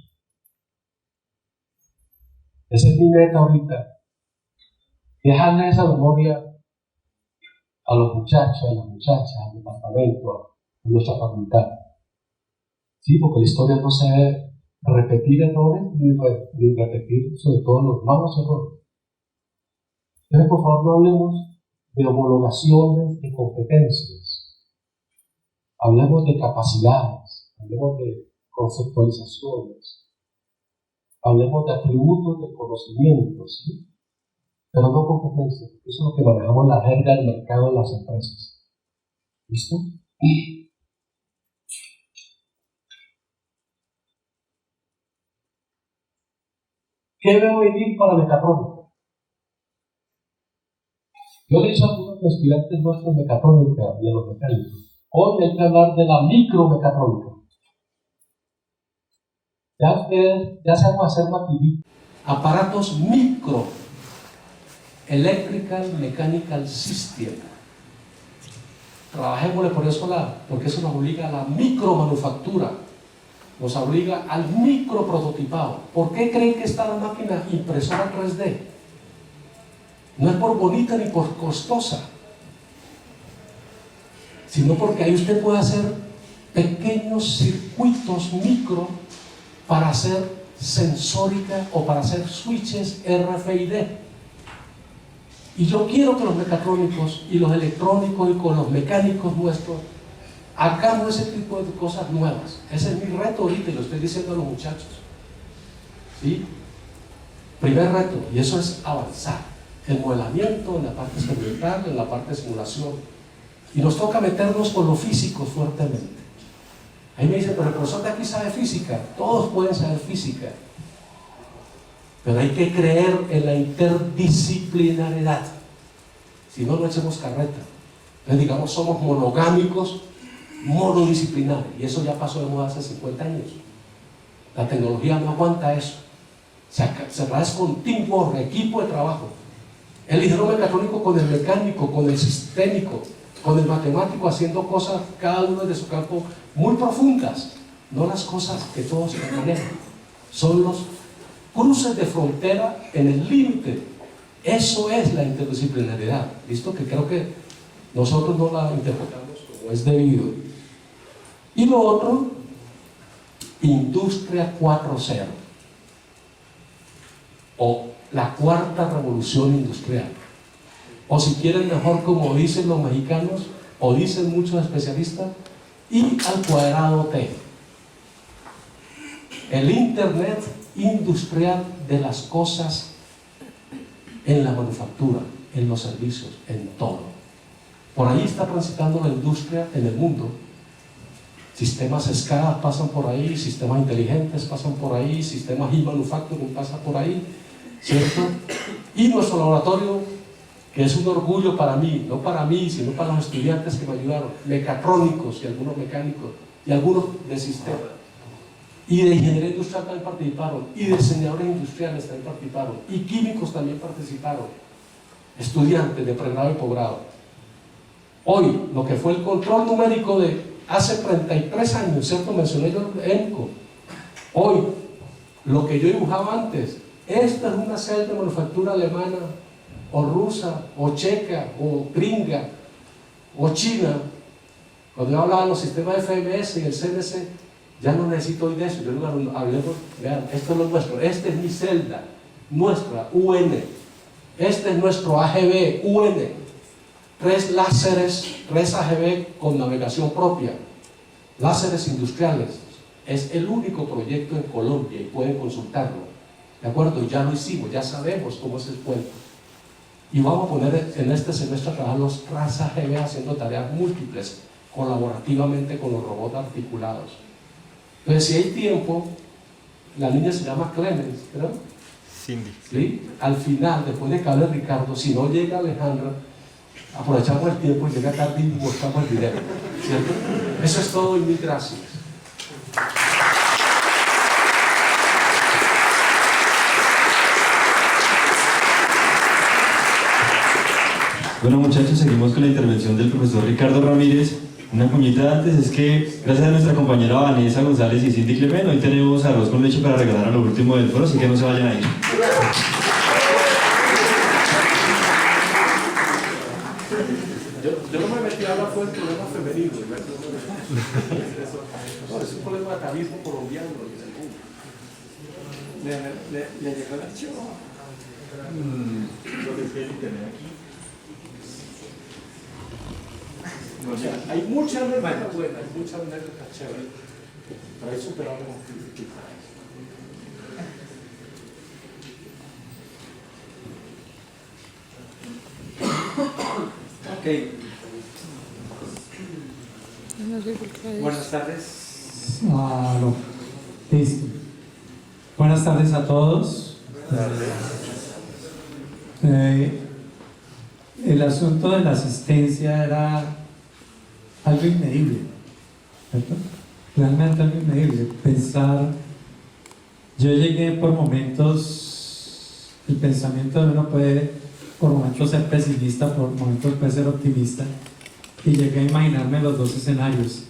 esa es mi meta ahorita, dejarle esa memoria a los muchachos, a las muchachas, al departamento, a nuestra facultad. Sí, porque la historia no se debe repetir errores ni repetir sobre todo los malos errores. Entonces, por favor, no hablemos de homologaciones de competencias. Hablemos de capacidades, hablemos de conceptualizaciones, hablemos de atributos del conocimiento, ¿sí? Pero no competencias, porque eso es lo que manejamos la jerga del mercado en las empresas. ¿Listo? ¿Qué veo venir para mecatrónica? Yo le he dicho a algunos estudiantes nuestros de mecatrónica y a los mecánicos, hoy hay que hablar de la micromecatrónica. Ya ustedes, ya sabemos hacer maquinitas, aparatos micro, electrical mechanical system. Trabajémosle por eso porque eso nos obliga a la micromanufactura, nos obliga al microprototipado. ¿Por qué creen que está la máquina impresora 3D? No es por bonita ni por costosa, sino porque ahí usted puede hacer pequeños circuitos micro para hacer sensórica o para hacer switches RFID. Y yo quiero que los mecatrónicos y los electrónicos y con los mecánicos nuestros hagamos ese tipo de cosas nuevas. Ese es mi reto ahorita y lo estoy diciendo a los muchachos. ¿Sí? Primer reto, y eso es avanzar. el modelamiento, en la parte experimental, en la parte de simulación. Y nos toca meternos con lo físico fuertemente. Ahí me dicen, pero el profesor de aquí sabe física. Todos pueden saber física. Pero hay que creer en la interdisciplinariedad. Si no, no echemos carreta. Entonces, digamos, somos monogámicos, monodisciplinarios. Y eso ya pasó de moda hace 50 años. La tecnología no aguanta eso. Se va con teamwork, equipo de trabajo. El ingeniero mecatrónico con el mecánico, con el sistémico, con el matemático, haciendo cosas, cada uno de su campo, muy profundas. No las cosas que todos manejan. Son los cruces de frontera en el límite. Eso es la interdisciplinariedad. ¿Listo? Que creo que nosotros no la interpretamos como es debido. Y lo otro, Industria 4.0 o la cuarta revolución industrial, o si quieren mejor, como dicen los mexicanos o dicen muchos especialistas, I al cuadrado T, el Internet industrial de las cosas, en la manufactura, en los servicios, en todo. Por ahí está transitando la industria en el mundo. Sistemas SCADA pasan por ahí, sistemas inteligentes pasan por ahí, sistemas e-manufacturing pasan por ahí, ¿cierto? Y nuestro laboratorio, que es un orgullo para mí, no para mí, sino para los estudiantes que me ayudaron, mecatrónicos y algunos mecánicos, y algunos de sistema, y de ingeniería industrial también participaron, y diseñadores industriales también participaron, y químicos también participaron, estudiantes de pregrado y posgrado. Hoy, lo que fue el control numérico de hace 33 años, ¿cierto? Mencioné yo ENCO. Hoy, lo que yo dibujaba antes, esta es una celda de manufactura alemana, o rusa, o checa, o gringa, o china. Cuando yo hablaba de los sistemas FMS y el CNC, ya no necesito hoy de eso. Yo digo, hablemos, vean, esto es lo nuestro, esta es mi celda, nuestra, UN. Este es nuestro AGB, UN. 3 láseres, 3 AGB con navegación propia, láseres industriales. Es el único proyecto en Colombia y pueden consultarlo, ¿de acuerdo? Ya lo hicimos, ya sabemos cómo es el cuento. Y vamos a poner en este semestre a trabajar los 3 AGB haciendo tareas múltiples, colaborativamente con los robots articulados. Entonces, si hay tiempo, la niña se llama Clemens, ¿verdad? Cindy. ¿Sí? Al final, después de que hable Ricardo, si no llega Alejandra, aprovechamos el tiempo y llega tarde y mostramos el video, ¿cierto? Eso es todo y mil gracias. Bueno, muchachos, seguimos con la intervención del profesor Ricardo Ramírez. Una cuñita antes es que, gracias a nuestra compañera Vanessa González y Cindy Clemen, hoy tenemos arroz con leche para regalar a lo último del foro, así que no se vayan a ir. Yo no me metí a hablar por el problema femenino, no, es un problema de atavismo colombiano. ¿Le llegó el archivo? Lo que quiere tener aquí. O sea, hay muchas anécdotas buenas, hay muchas anécdotas chéveres, pero hay superado como Ok. Buenas tardes. No. Listo. Buenas tardes a todos. El asunto de la asistencia era algo inmedible, ¿cierto? Realmente algo inmedible. Pensar, yo llegué por momentos, el pensamiento de uno puede por momentos ser pesimista, por momentos puede ser optimista, y llegué a imaginarme los dos escenarios.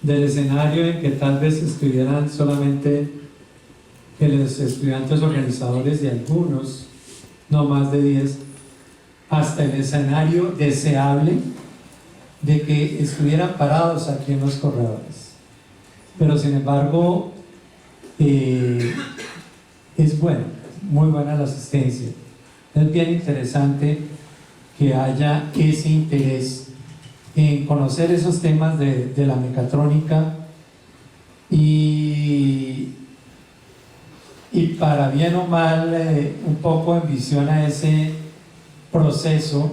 Del escenario en que tal vez estuvieran solamente los estudiantes organizadores de algunos, no más de 10, hasta el escenario deseable de que estuvieran parados aquí en los corredores. Pero sin embargo, es bueno, muy buena la asistencia. Es bien interesante que haya ese interés en conocer esos temas de la mecatrónica y para bien o mal un poco en visión a ese proceso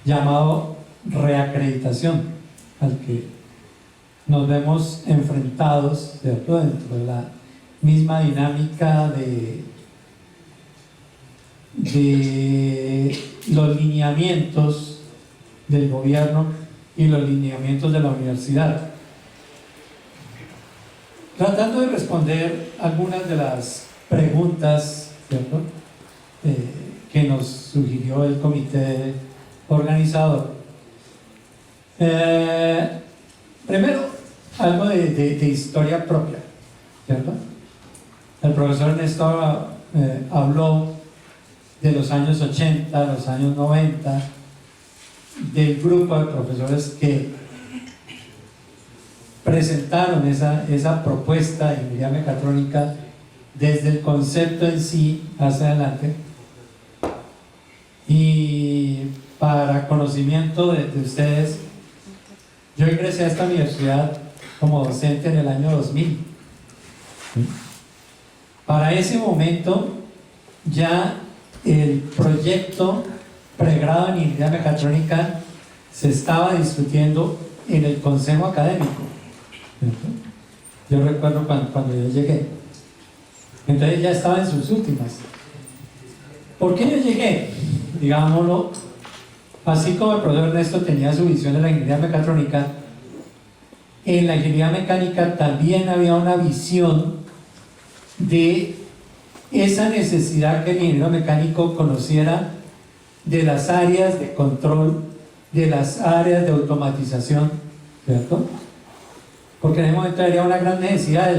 llamado reacreditación, al que nos vemos enfrentados, ¿cierto?, dentro de la misma dinámica de los lineamientos del gobierno y los lineamientos de la universidad. Tratando de responder algunas de las preguntas, ¿cierto?, que nos sugirió el comité organizador. Primero, algo de historia propia, ¿cierto? El profesor Ernesto habló de los años 80, los años 90, del grupo de profesores que presentaron esa propuesta de ingeniería mecatrónica desde el concepto en sí hacia adelante. Y para conocimiento de ustedes, yo ingresé a esta universidad como docente en el año 2000. Para ese momento ya el proyecto pregrado en ingeniería mecatrónica se estaba discutiendo en el consejo académico. Yo recuerdo cuando yo llegué, entonces ya estaba en sus últimas. ¿Por qué yo llegué? Digámoslo, así como el profesor Ernesto tenía su visión de la ingeniería mecatrónica, en la ingeniería mecánica también había una visión de esa necesidad que el ingeniero mecánico conociera de las áreas de control, de las áreas de automatización, ¿cierto? Porque en ese momento había una gran necesidad.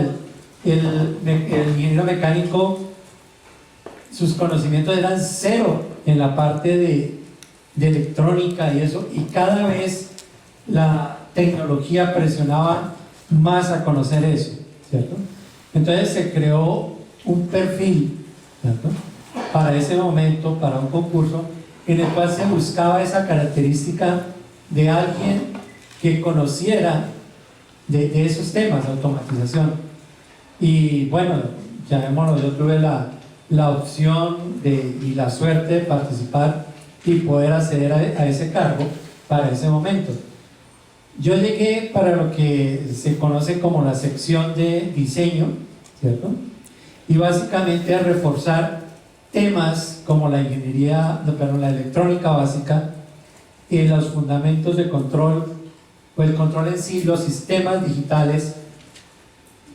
El ingeniero mecánico, sus conocimientos eran cero en la parte de electrónica y eso, y cada vez la tecnología presionaba más a conocer eso, ¿cierto? Entonces se creó un perfil, ¿cierto?, para ese momento, para un concurso en el cual se buscaba esa característica de alguien que conociera de esos temas de automatización. Y bueno, llamémoslo, yo tuve la opción y la suerte de participar y poder acceder a ese cargo para ese momento. Yo llegué para lo que se conoce como la sección de diseño, ¿cierto?, y básicamente a reforzar temas como la la electrónica básica y los fundamentos de control, o el control en sí, los sistemas digitales,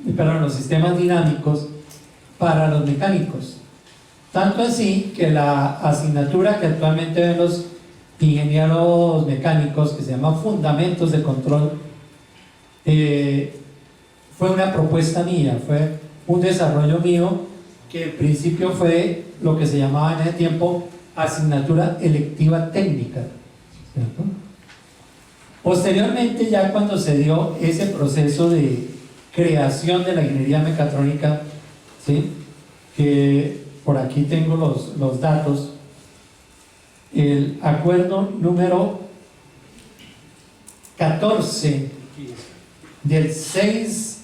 los sistemas dinámicos para los mecánicos. Tanto así que la asignatura que actualmente ven los ingenieros mecánicos, que se llama Fundamentos de Control, fue una propuesta mía, fue un desarrollo mío, que en principio fue lo que se llamaba en ese tiempo asignatura electiva técnica, ¿cierto? Posteriormente, ya cuando se dio ese proceso de creación de la ingeniería mecatrónica, ¿sí?, que por aquí tengo los datos, el acuerdo número 14 del 6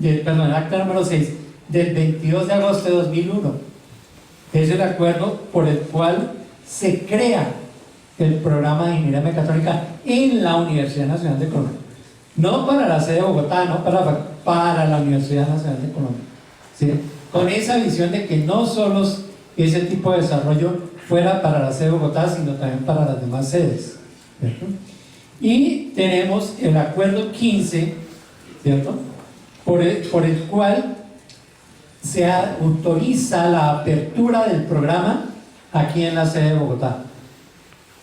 el acta número 6 del 22 de agosto de 2001 es el acuerdo por el cual se crea el programa de ingeniería mecatrónica en la Universidad Nacional de Colombia, no para la sede de Bogotá, no para la Universidad Nacional de Colombia, ¿sí?, con esa visión de que no solo ese tipo de desarrollo fuera para la sede de Bogotá, sino también para las demás sedes, ¿cierto? Y tenemos el acuerdo 15, ¿cierto?, por el cual se autoriza la apertura del programa aquí en la sede de Bogotá,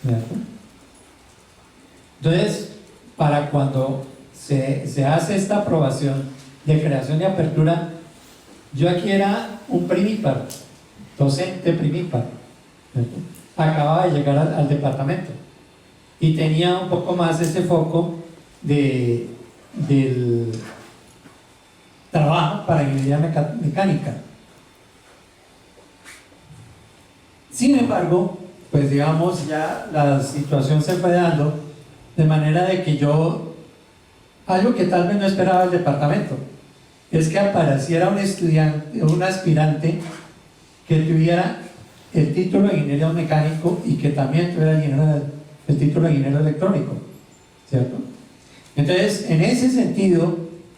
¿cierto? Entonces, para cuando se hace esta aprobación de creación y apertura, yo aquí era un primíparo, docente primíparo, ¿cierto?, acababa de llegar al departamento y tenía un poco más ese foco del trabajo para ingeniería mecánica. Sin embargo, pues digamos, ya la situación se fue dando de manera de que algo que tal vez no esperaba el departamento, es que apareciera un estudiante, un aspirante que tuviera el título de ingeniero mecánico y que también tuviera el título de ingeniero electrónico, ¿cierto? Entonces, en ese sentido,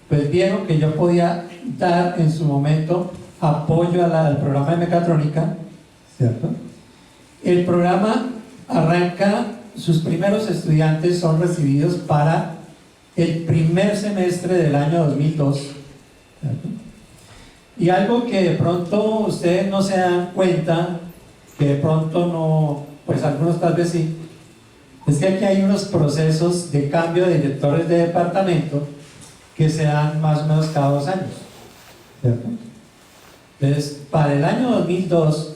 pues vieron que yo podía dar en su momento apoyo al programa de mecatrónica, ¿cierto? El programa arranca, sus primeros estudiantes son recibidos para el primer semestre del año 2002, ¿cierto? Y algo que de pronto ustedes no se dan cuenta, que de pronto no, pues algunos tal vez sí, es que aquí hay unos procesos de cambio de directores de departamento que se dan más o menos cada 2 años, ¿cierto? Entonces, para el año 2002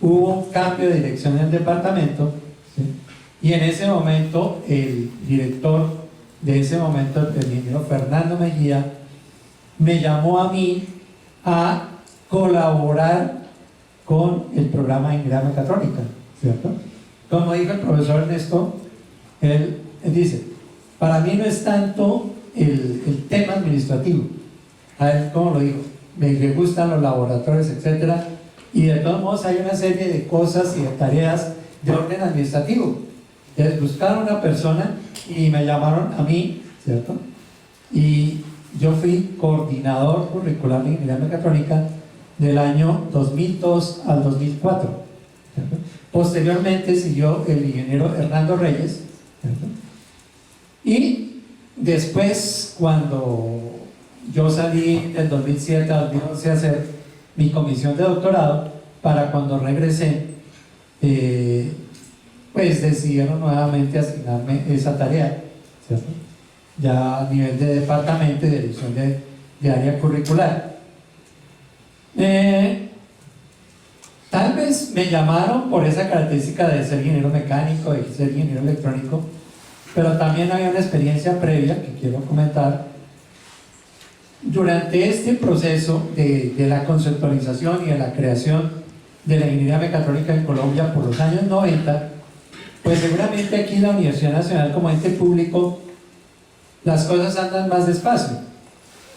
hubo un cambio de dirección en el departamento, ¿sí? Y en ese momento el director de ese momento, el ingeniero Fernando Mejía, me llamó a mí a colaborar con el programa de ingeniería mecatrónica, ¿cierto? Como dijo el profesor Ernesto, él dice, para mí no es tanto el tema administrativo, a ver cómo lo digo, me gustan los laboratorios, etcétera, y de todos modos hay una serie de cosas y de tareas de orden administrativo. Entonces buscaron una persona y me llamaron a mí, ¿cierto? Y yo fui coordinador curricular de ingeniería mecatrónica del año 2002 al 2004, ¿cierto? Posteriormente siguió el ingeniero Hernando Reyes, ¿cierto? Y después, cuando yo salí del 2007 al 2011 a hacer mi comisión de doctorado, para cuando regresé, pues decidieron nuevamente asignarme esa tarea, ¿cierto? Ya a nivel de departamento y de dirección de área curricular. Tal vez me llamaron por esa característica de ser ingeniero mecánico, de ser ingeniero electrónico, pero también había una experiencia previa que quiero comentar. Durante este proceso de la conceptualización y de la creación de la ingeniería mecatrónica en Colombia por los años 90, pues seguramente aquí en la Universidad Nacional como ente público las cosas andan más despacio,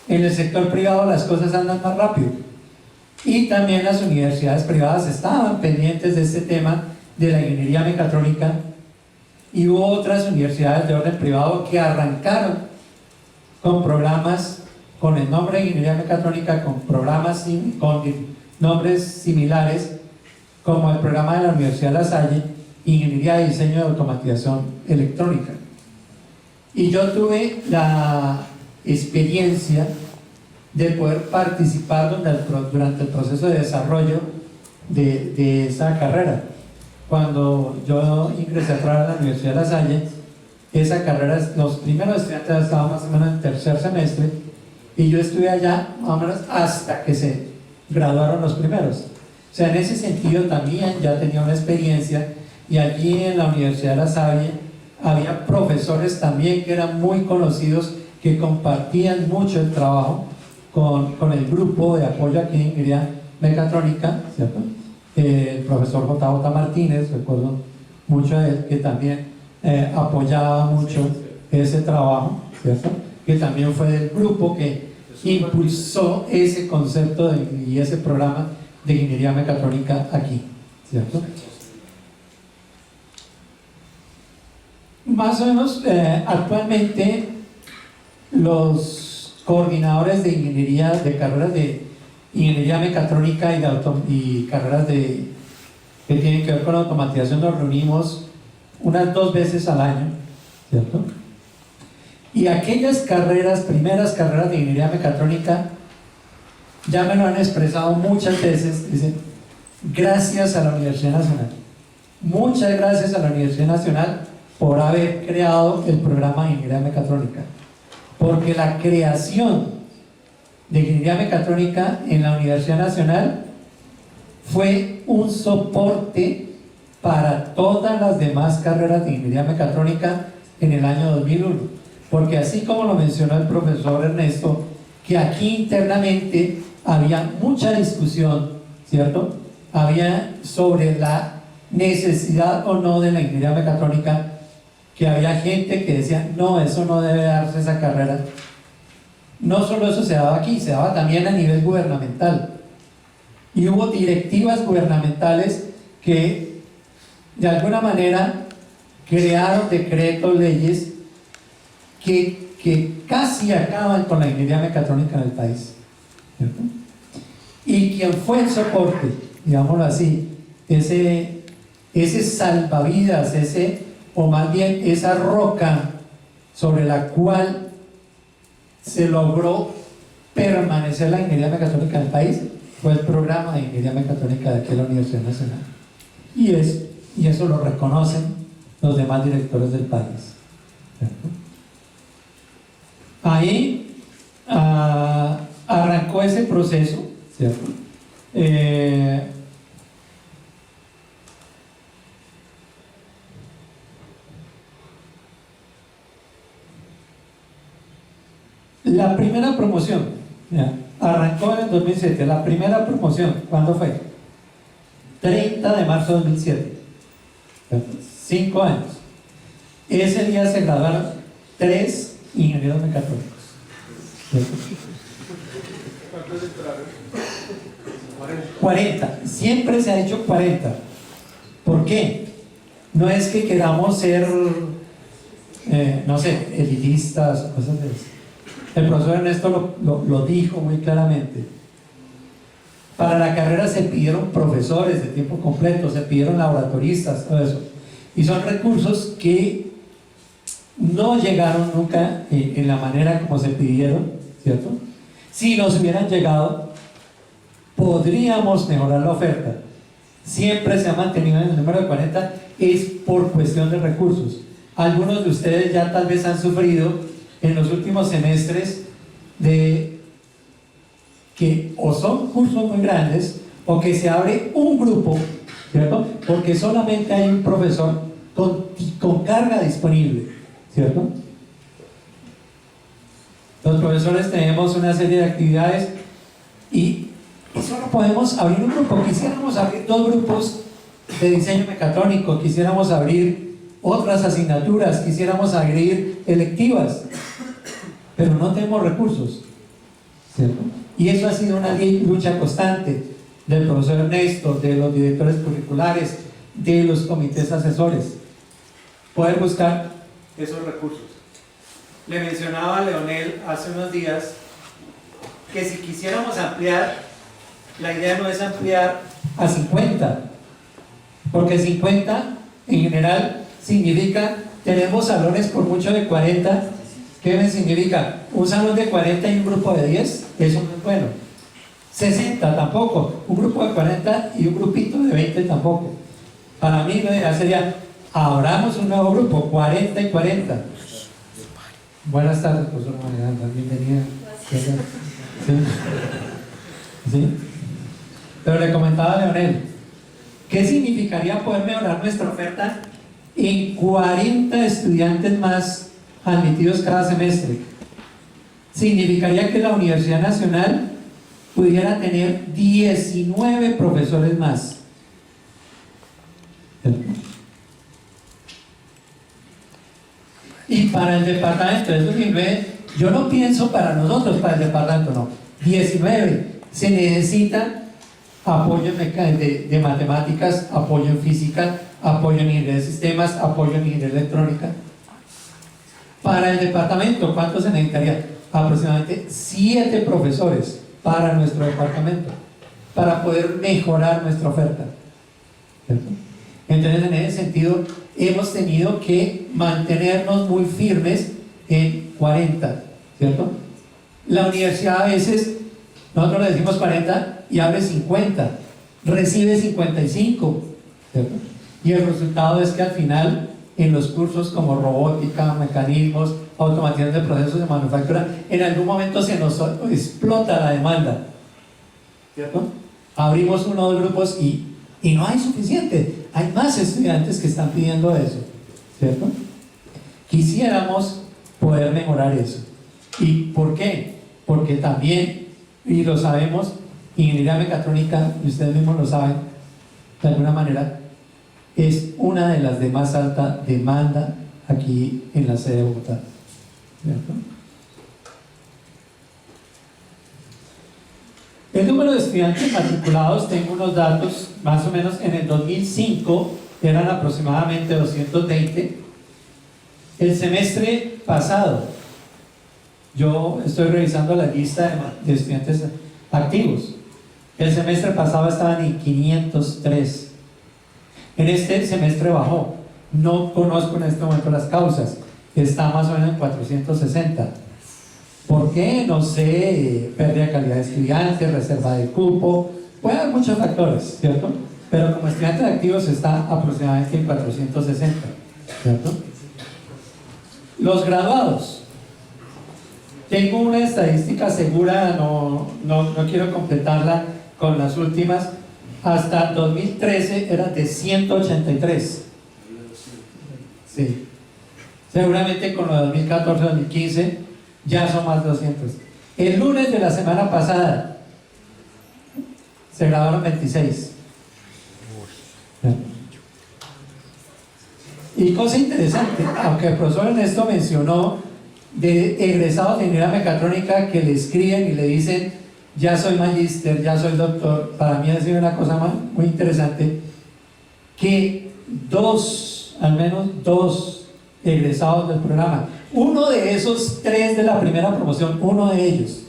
en el sector privado las cosas andan más rápido, y también las universidades privadas estaban pendientes de este tema de la ingeniería mecatrónica, y hubo otras universidades de orden privado que arrancaron con programas con el nombre de ingeniería mecatrónica, con programas con nombres similares, como el programa de la Universidad de La Salle, Ingeniería de Diseño de Automatización Electrónica. Y yo tuve la experiencia de poder participar durante el proceso de desarrollo de esa carrera. Cuando yo ingresé a trabajar en la Universidad de La Salle, esa carrera, los primeros estudiantes estaban más o menos en tercer semestre, y yo estuve allá más o menos hasta que se graduaron los primeros. O sea, en ese sentido también ya tenía una experiencia, y allí en la Universidad de La Salle había profesores también que eran muy conocidos, que compartían mucho el trabajo con el grupo de apoyo aquí en ingeniería mecatrónica, ¿cierto? El profesor J.J. Martínez, recuerdo mucho de él, que también apoyaba mucho ese trabajo, ¿cierto? Que también fue del grupo que impulsó ese concepto y ese programa de ingeniería mecatrónica aquí, ¿cierto? Más o menos, actualmente los coordinadores de ingeniería, de carreras de ingeniería mecatrónica y carreras que tienen que ver con automatización, nos reunimos unas 2 veces al año, ¿cierto? Y aquellas primeras carreras de ingeniería mecatrónica, ya me lo han expresado muchas veces, dicen, gracias a la Universidad Nacional, muchas gracias a la Universidad Nacional por haber creado el programa de ingeniería mecatrónica, porque la creación de ingeniería mecatrónica en la Universidad Nacional fue un soporte para todas las demás carreras de ingeniería mecatrónica en el año 2001. Porque así como lo mencionó el profesor Ernesto, que aquí internamente había mucha discusión, ¿cierto? Había sobre la necesidad o no de la ingeniería mecatrónica, que había gente que decía, no, eso no debe darse esa carrera. No solo eso se daba aquí, se daba también a nivel gubernamental. Y hubo directivas gubernamentales que de alguna manera crearon decretos, leyes que casi acaban con la ingeniería mecatrónica en el país, ¿cierto? Y quien fue el soporte, digámoslo así, ese salvavidas, o más bien esa roca sobre la cual se logró permanecer la ingeniería mecatrónica en el país, fue el programa de ingeniería mecatrónica de aquí de la Universidad Nacional. Y eso lo reconocen los demás directores del país, ¿cierto? Ahí arrancó ese proceso, ¿cierto? La primera promoción, ya, arrancó en el 2007. La primera promoción, ¿cuándo fue? 30 de marzo de 2007. 5 años. Ese día se graduaron 3 ingenieros mecatrónicos. ¿Cuántos entraron? 40. Siempre se ha hecho 40. ¿Por qué? No es que queramos ser, no sé, elitistas o cosas de eso. El profesor Ernesto lo dijo muy claramente. Para la carrera se pidieron profesores de tiempo completo, se pidieron laboratoristas, todo eso. Y son recursos que no llegaron nunca en la manera como se pidieron, ¿cierto? Si nos hubieran llegado, podríamos mejorar la oferta. Siempre se ha mantenido en el número de 40, es por cuestión de recursos. Algunos de ustedes ya tal vez han sufrido en los últimos semestres de que o son cursos muy grandes o que se abre un grupo, ¿cierto? Porque solamente hay un profesor con carga disponible, ¿cierto? Los profesores tenemos una serie de actividades y solo podemos abrir un grupo. Quisiéramos abrir 2 grupos de diseño mecatrónico, quisiéramos abrir otras asignaturas, quisiéramos abrir electivas, pero no tenemos recursos, ¿cierto? Y eso ha sido una lucha constante del profesor Ernesto, de los directores curriculares, de los comités asesores, poder buscar esos recursos. Le mencionaba a Leonel hace unos días que si quisiéramos ampliar, la idea no es ampliar a 50, porque 50 en general significa, tenemos salones por mucho de 40. ¿Qué me significa? Un salón de 40 y un grupo de 10, eso no es bueno. 60 tampoco, un grupo de 40 y un grupito de 20 tampoco. Para mí la idea sería, abramos un nuevo grupo, 40 y 40. Buenas tardes, profesor Mariana, bienvenida. ¿Sí? ¿Sí? Pero le comentaba a Leonel, ¿qué significaría poder mejorar nuestra oferta en 40 estudiantes más admitidos cada semestre? Significaría que la Universidad Nacional pudiera tener 19 profesores más. Y para el departamento de esos 19, yo no pienso para nosotros, para el departamento no, 19, se necesita apoyo de matemáticas, apoyo en física, apoyo en ingeniería de sistemas, apoyo en ingeniería electrónica. Para el departamento, ¿cuánto se necesitaría? Aproximadamente 7 profesores para nuestro departamento, para poder mejorar nuestra oferta, ¿cierto? Entonces, en ese sentido, hemos tenido que mantenernos muy firmes en 40, ¿cierto? La universidad a veces, nosotros le decimos 40 y abre 50, recibe 55, ¿cierto? Y el resultado es que al final, en los cursos como robótica, mecanismos, automatización de procesos de manufactura, en algún momento se nos explota la demanda, ¿cierto? Abrimos uno o 2 grupos y no hay suficiente, hay más estudiantes que están pidiendo eso, ¿cierto? Quisiéramos poder mejorar eso. ¿Y por qué? Porque también, y lo sabemos, ingeniería mecatrónica, y ustedes mismos lo saben, de alguna manera, es una de las de más alta demanda aquí en la sede de Bogotá, ¿cierto? El número de estudiantes matriculados, tengo unos datos, más o menos en el 2005 eran aproximadamente 220. El semestre pasado, yo estoy revisando la lista de estudiantes activos. El semestre pasado estaban en 503. En este semestre bajó. No conozco en este momento las causas. Está más o menos en 460. ¿Por qué? No sé, pérdida de calidad de estudiantes, reserva de cupo, puede haber muchos factores, ¿cierto? Pero como estudiantes activos está aproximadamente en 460, ¿cierto? Los graduados. Tengo una estadística segura, no quiero completarla con las últimas. Hasta 2013 eran de 183. Sí. Seguramente con lo de 2014-2015 ya son más de 200. El lunes de la semana pasada se graduaron 26. Y cosa interesante, aunque el profesor Ernesto mencionó de egresados de ingeniería mecatrónica que le escriben y le dicen ya soy magíster, ya soy doctor, para mí ha sido una cosa muy interesante que al menos dos egresados del programa, uno de esos 3 de la primera promoción, uno de ellos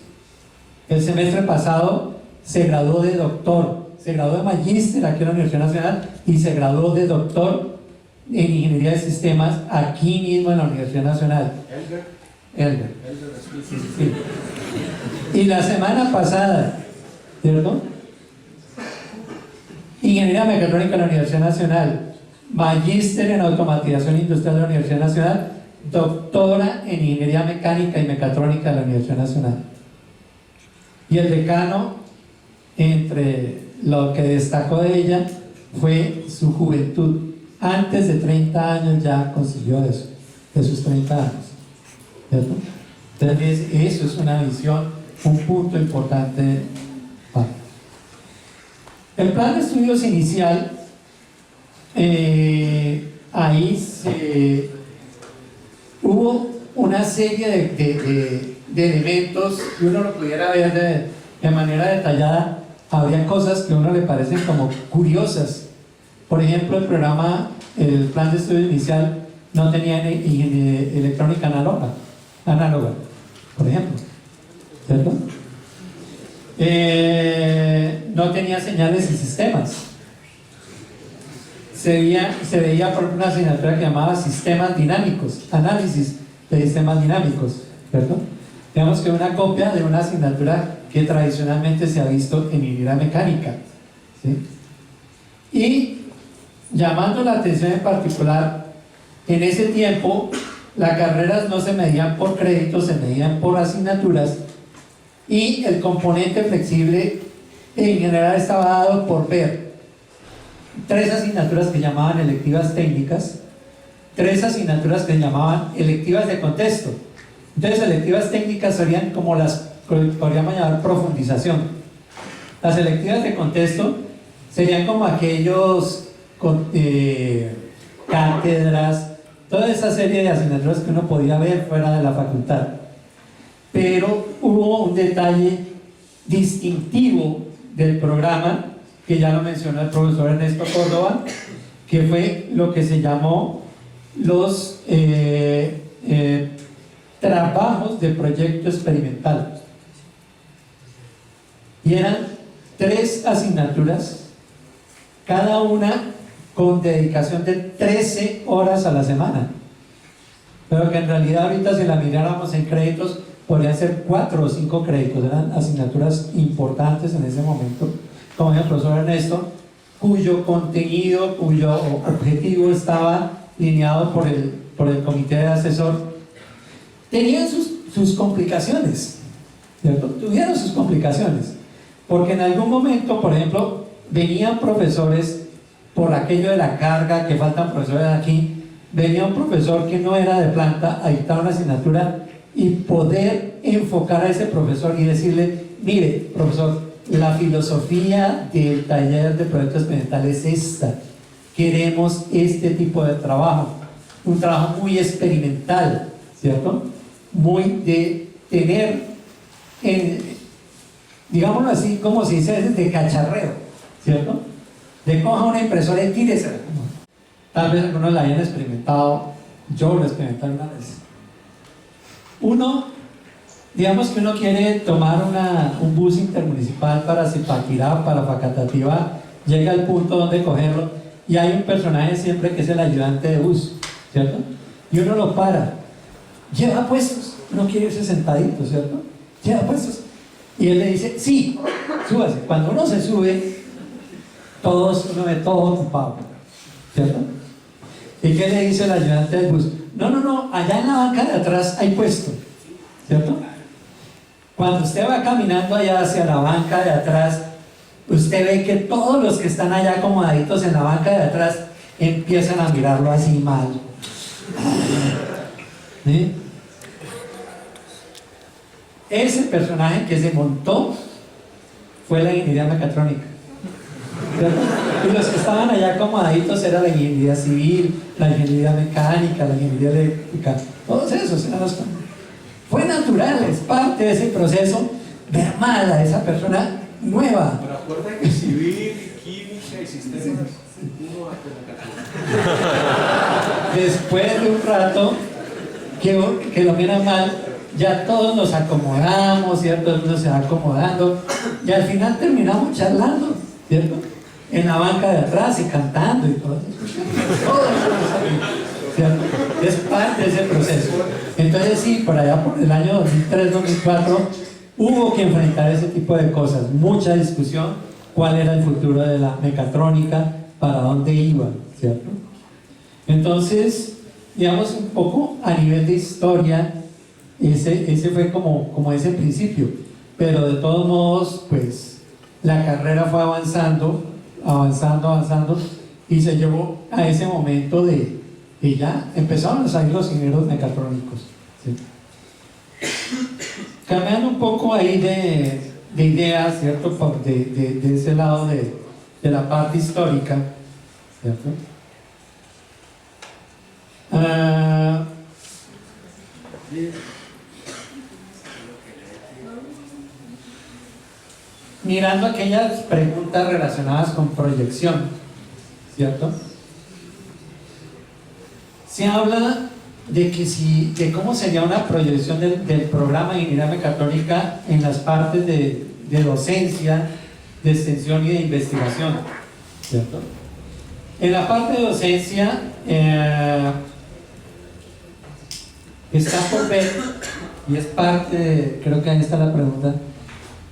el semestre pasado se graduó de doctor, se graduó de magíster aquí en la Universidad Nacional y se graduó de doctor en ingeniería de sistemas aquí mismo en la Universidad Nacional. Elber. Sí. Y la semana pasada, ¿cierto? Ingeniería mecatrónica en la Universidad Nacional, magíster en automatización industrial de la Universidad Nacional, doctora en ingeniería mecánica y mecatrónica de la Universidad Nacional. Y el decano, entre lo que destacó de ella, fue su juventud. Antes de 30 años ya consiguió eso, de sus 30 años, ¿cierto? Entonces eso es una visión, un punto importante. El plan de estudios inicial, ahí hubo una serie de elementos que uno lo pudiera ver de manera detallada. Habría cosas que a uno le parecen como curiosas. Por ejemplo, el plan de estudio inicial no tenía electrónica análoga, por ejemplo, ¿cierto? No tenía señales y sistemas. Se veía por una asignatura que llamaba sistemas dinámicos, análisis de sistemas dinámicos, ¿cierto? Digamos que una copia de una asignatura que tradicionalmente se ha visto en ingeniería mecánica, ¿sí? Y llamando la atención en particular, en ese tiempo las carreras no se medían por créditos, se medían por asignaturas, y el componente flexible en general estaba dado por ver 3 asignaturas que llamaban electivas técnicas, 3 asignaturas que llamaban electivas de contexto. Entonces electivas técnicas serían como las que podríamos llamar profundización. Las electivas de contexto serían como aquellos cátedras, toda esa serie de asignaturas que uno podía ver fuera de la facultad. Pero hubo un detalle distintivo del programa, que ya lo mencionó el profesor Ernesto Córdoba, que fue lo que se llamó los trabajos de proyecto experimental. Y eran 3 asignaturas, cada una con dedicación de 13 horas a la semana, pero que en realidad ahorita si la miráramos en créditos podrían ser 4 o 5 créditos. Eran asignaturas importantes en ese momento, como dijo el profesor Ernesto, cuyo contenido, cuyo objetivo estaba lineado por el comité de asesor. Tenían sus complicaciones, ¿cierto? Tuvieron sus complicaciones, porque en algún momento, por ejemplo, venían profesores, por aquello de la carga, que faltan profesores aquí, venía un profesor que no era de planta a dictar una asignatura y poder enfocar a ese profesor y decirle: mire, profesor, la filosofía del taller de proyecto experimental es esta, queremos este tipo de trabajo, un trabajo muy experimental, ¿cierto? Muy de tener digámoslo así, como se dice, de cacharreo, ¿cierto? De coja una impresora y tíresela. Tal vez algunos la hayan experimentado, yo lo experimenté una vez. Uno, digamos que uno quiere tomar un bus intermunicipal para Zipaquirá, para Facatativá, llega al punto donde cogerlo y hay un personaje siempre que es el ayudante de bus, ¿cierto? Y uno lo para, lleva puestos, uno quiere irse sentadito, ¿cierto? Lleva puestos. Y él le dice, sí, súbase. Cuando uno se sube, uno ve todo ocupado, ¿cierto? ¿Y qué le dice el ayudante del bus? No, allá en la banca de atrás hay puesto, ¿cierto? Cuando usted va caminando allá hacia la banca de atrás, usted ve que todos los que están allá acomodaditos en la banca de atrás empiezan a mirarlo así mal. ¿Sí? Ese personaje que se montó fue la ingeniería mecatrónica, ¿cierto? Y los que estaban allá acomodaditos era la ingeniería civil, la ingeniería mecánica, la ingeniería eléctrica, todos esos eran los. Fue natural, es parte de ese proceso ver mal a esa persona nueva. Pero acuerda que civil, química y sistemas, uno va con la Después de un rato que lo miran mal, ya todos nos acomodamos, ¿cierto? Uno se va acomodando y al final terminamos charlando, ¿cierto? En la banca de atrás y cantando y todo eso, ¿cierto? Es parte de ese proceso. Entonces sí, por allá por el año 2003-2004 hubo que enfrentar ese tipo de cosas, mucha discusión, cuál era el futuro de la mecatrónica, para dónde iba, ¿cierto? Entonces, digamos un poco a nivel de historia, ese fue como ese principio, pero de todos modos, pues la carrera fue avanzando y se llevó a ese momento de que ya empezaron a salir los ingenieros mecatrónicos, ¿sí? Cambiando un poco ahí de ideas, ¿cierto? De ese lado de la parte histórica, ¿cierto? Mirando aquellas preguntas relacionadas con proyección, ¿cierto? Se habla de cómo sería una proyección del programa de ingeniería mecatrónica en las partes de docencia, de extensión y de investigación, ¿cierto? En la parte de docencia está por ver, y es parte creo que ahí está la pregunta,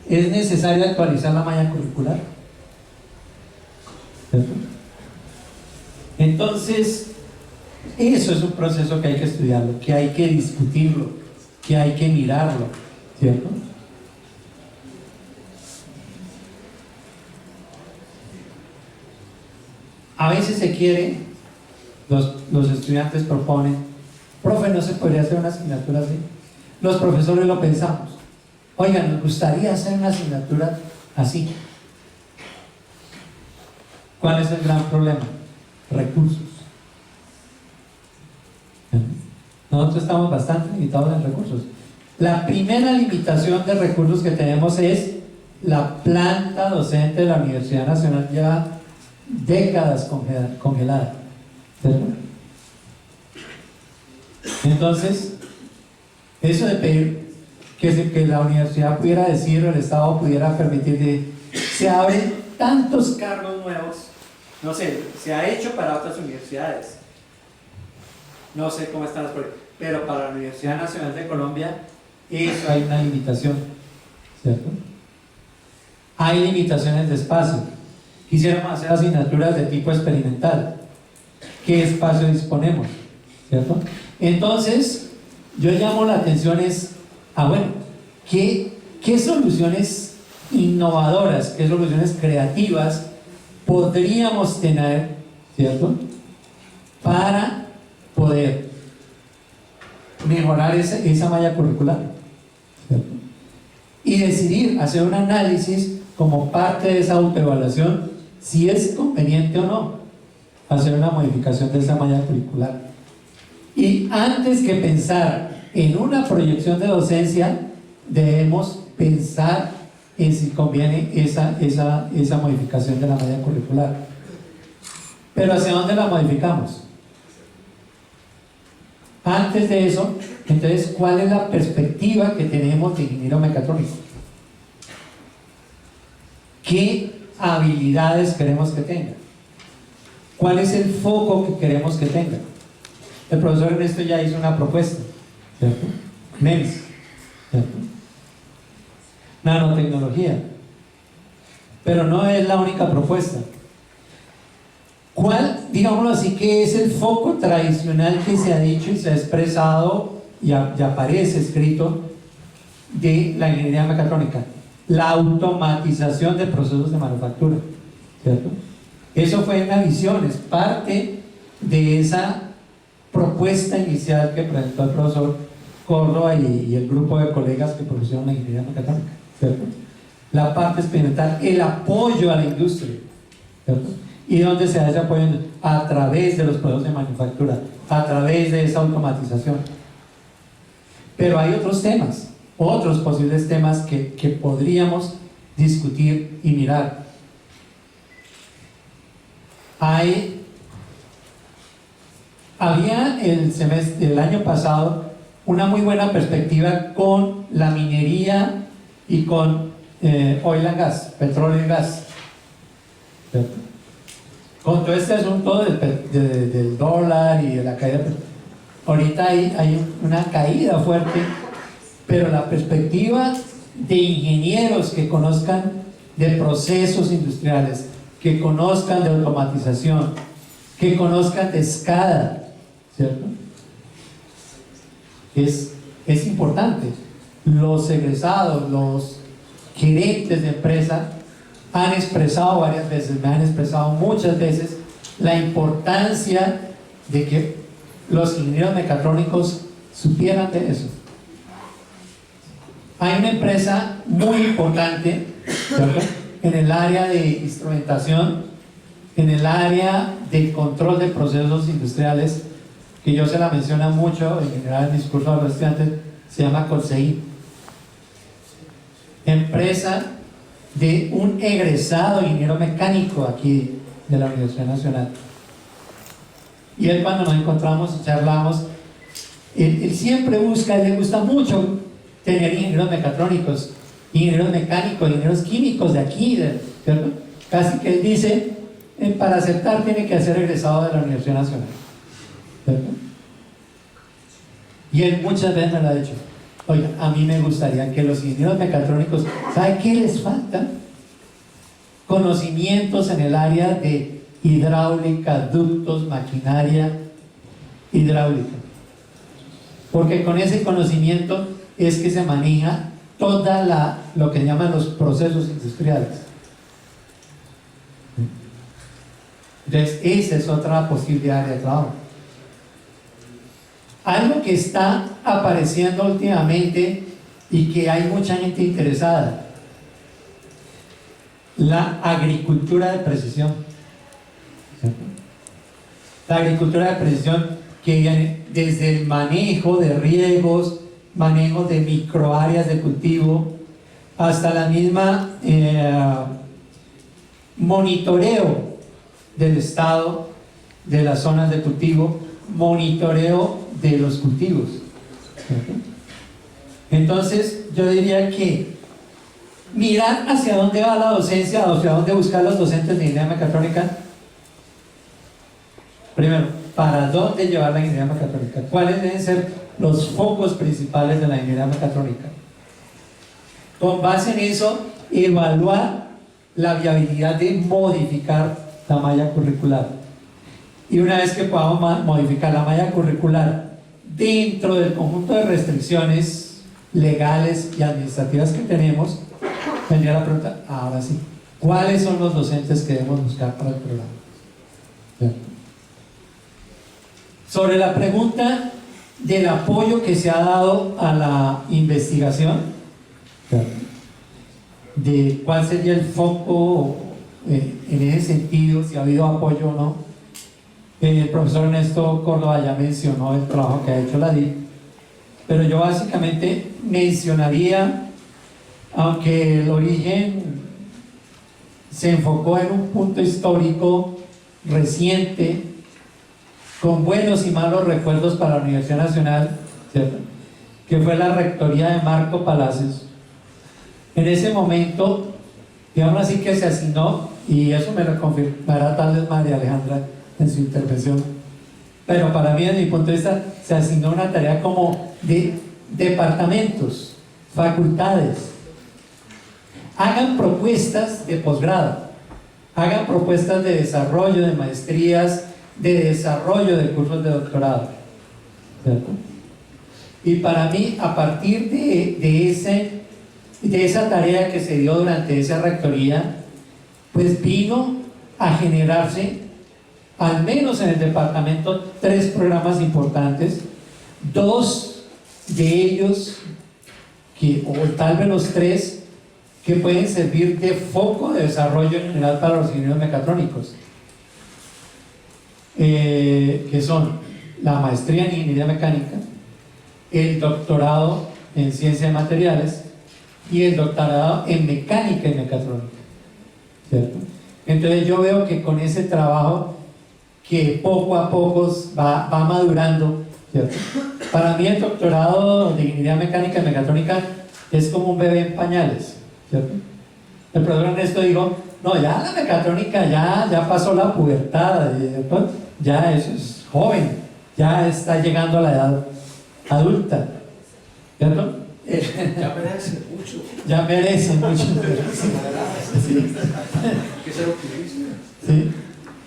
¿es necesario actualizar la malla curricular? ¿Cierto? Entonces, eso es un proceso que hay que estudiarlo, que hay que discutirlo, que hay que mirarlo, ¿cierto? A veces se quiere, los estudiantes proponen, profe, ¿no se podría hacer una asignatura así? Los profesores lo pensamos, oigan, nos gustaría hacer una asignatura así. ¿Cuál es el gran problema? Recursos. Nosotros estamos bastante limitados en recursos. La primera limitación de recursos que tenemos es la planta docente de la Universidad Nacional, lleva décadas congelada, ¿cierto? Entonces, eso de pedir que la universidad pudiera decir, o el Estado pudiera permitir, se abren tantos cargos nuevos, no sé, se ha hecho para otras universidades, no sé cómo están las pruebas, pero para la Universidad Nacional de Colombia, eso hay una limitación, ¿cierto? Hay limitaciones de espacio. Quisiéramos hacer asignaturas de tipo experimental. ¿Qué espacio disponemos? ¿Cierto? Entonces, yo llamo la atención bueno, ¿qué soluciones innovadoras, qué soluciones creativas podríamos tener, ¿cierto?, para poder mejorar esa malla curricular, ¿cierto? Y decidir, hacer un análisis como parte de esa autoevaluación, si es conveniente o no hacer una modificación de esa malla curricular. Y antes que pensar en una proyección de docencia, debemos pensar en si conviene esa modificación de la malla curricular. Pero ¿hacia dónde la modificamos? Antes de eso, entonces, ¿cuál es la perspectiva que tenemos de ingeniero mecatrónico? ¿Qué habilidades queremos que tenga? ¿Cuál es el foco que queremos que tenga? El profesor Ernesto ya hizo una propuesta, ¿cierto? MEMS, ¿cierto? Nanotecnología. Pero no es la única propuesta. ¿Cuál, digámoslo así, que es el foco tradicional que se ha dicho y se ha expresado y aparece escrito de la ingeniería mecatrónica? La automatización de procesos de manufactura, ¿cierto? Eso fue una visión, es parte de esa propuesta inicial que presentó el profesor Córdoba y el grupo de colegas que propusieron la ingeniería mecatrónica, ¿cierto? La parte experimental, el apoyo a la industria, ¿cierto? ¿Y dónde se da ese apoyo? A través de los procesos de manufactura, a través de esa automatización. Pero hay otros temas, otros posibles temas que podríamos discutir y mirar. Había el año pasado una muy buena perspectiva con la minería y con oil and gas, petróleo y gas, ¿cierto? Con todo este asunto del dólar y de la caída, ahorita hay una caída fuerte, pero la perspectiva de ingenieros que conozcan de procesos industriales, que conozcan de automatización, que conozcan de SCADA, ¿cierto? Es importante. Los egresados, los gerentes de empresa han expresado varias veces, me han expresado muchas veces la importancia de que los ingenieros mecatrónicos supieran de eso. Hay una empresa muy importante, ¿cierto?, en el área de instrumentación, en el área de control de procesos industriales, que yo se la menciono mucho en general en discursos a los estudiantes, se llama Colsei. Empresa de un egresado ingeniero mecánico aquí de la Universidad Nacional. Y él, cuando nos encontramos y charlamos, él siempre busca, él le gusta mucho tener ingenieros mecatrónicos, ingenieros mecánicos, ingenieros químicos de aquí, ¿cierto? Casi que él dice, para aceptar tiene que ser egresado de la Universidad Nacional, ¿cierto? Y él muchas veces me lo ha dicho: oiga, a mí me gustaría que los ingenieros mecatrónicos, ¿sabe qué les falta? Conocimientos en el área de hidráulica, ductos, maquinaria hidráulica, porque con ese conocimiento es que se maneja toda lo que llaman los procesos industriales. Entonces, esa es otra posibilidad de trabajo. Algo que está apareciendo últimamente y que hay mucha gente interesada: la agricultura de precisión. La agricultura de precisión, que viene desde el manejo de riegos, manejo de microáreas de cultivo, hasta la misma monitoreo del estado de las zonas de cultivo, monitoreo de los cultivos. Entonces yo diría que mirar hacia dónde va la docencia, hacia dónde buscar los docentes de ingeniería mecatrónica. Primero, ¿para dónde llevar la ingeniería mecatrónica? ¿Cuáles deben ser los focos principales de la ingeniería mecatrónica? Con base en eso, evaluar la viabilidad de modificar la malla curricular. Y una vez que podamos modificar la malla curricular dentro del conjunto de restricciones legales y administrativas que tenemos, vendría la pregunta: ahora sí, ¿cuáles son los docentes que debemos buscar para el programa? ¿Bien? Sobre la pregunta del apoyo que se ha dado a la investigación, de cuál sería el foco en ese sentido, si ha habido apoyo o no, el profesor Ernesto Córdoba ya mencionó el trabajo que ha hecho la DIC, pero yo básicamente mencionaría aunque el origen se enfocó en un punto histórico reciente, con buenos y malos recuerdos para la Universidad Nacional, ¿cierto?, que fue la rectoría de Marco Palacios. En ese momento, digamos así, que se asignó, y eso me lo confirmará tal vez María Alejandra en su intervención, pero para mí, desde mi punto de vista, se asignó una tarea como de departamentos, facultades, hagan propuestas de posgrado, hagan propuestas de desarrollo de maestrías, de desarrollo de cursos de doctorado, ¿cierto? Y para mí, a partir de esa tarea que se dio durante esa rectoría, pues vino a generarse, al menos en el departamento, 3 programas importantes, 2 de ellos, o tal vez los 3, que pueden servir de foco de desarrollo en general para los ingenieros mecatrónicos, que son la maestría en ingeniería mecánica, el doctorado en ciencia de materiales y el doctorado en mecánica y mecatrónica, ¿cierto? Entonces yo veo que con ese trabajo que poco a poco va madurando, ¿cierto? Para mí el doctorado de ingeniería mecánica y mecatrónica es como un bebé en pañales, ¿cierto? El profesor Ernesto dijo, no, ya la mecatrónica ya pasó la pubertad, ¿cierto?, ya eso es joven, ya está llegando a la edad adulta, ¿cierto? Ya merece mucho. Ya merece mucho. Sí. Hay que ser optimista. Sí.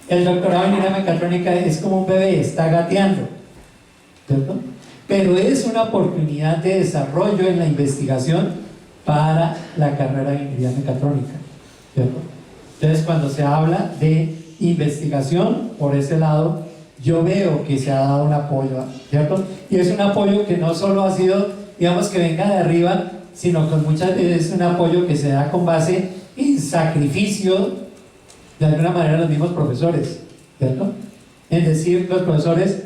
El doctorado en ingeniería mecatrónica es como un bebé, está gateando, ¿cierto? Pero es una oportunidad de desarrollo en la investigación para la carrera de ingeniería mecatrónica, ¿cierto? Entonces, cuando se habla de investigación por ese lado, yo veo que se ha dado un apoyo, ¿cierto? Y es un apoyo que no solo ha sido, digamos, que venga de arriba, sino que muchas veces es un apoyo que se da con base en sacrificio, de alguna manera, los mismos profesores, ¿cierto? Es decir, los profesores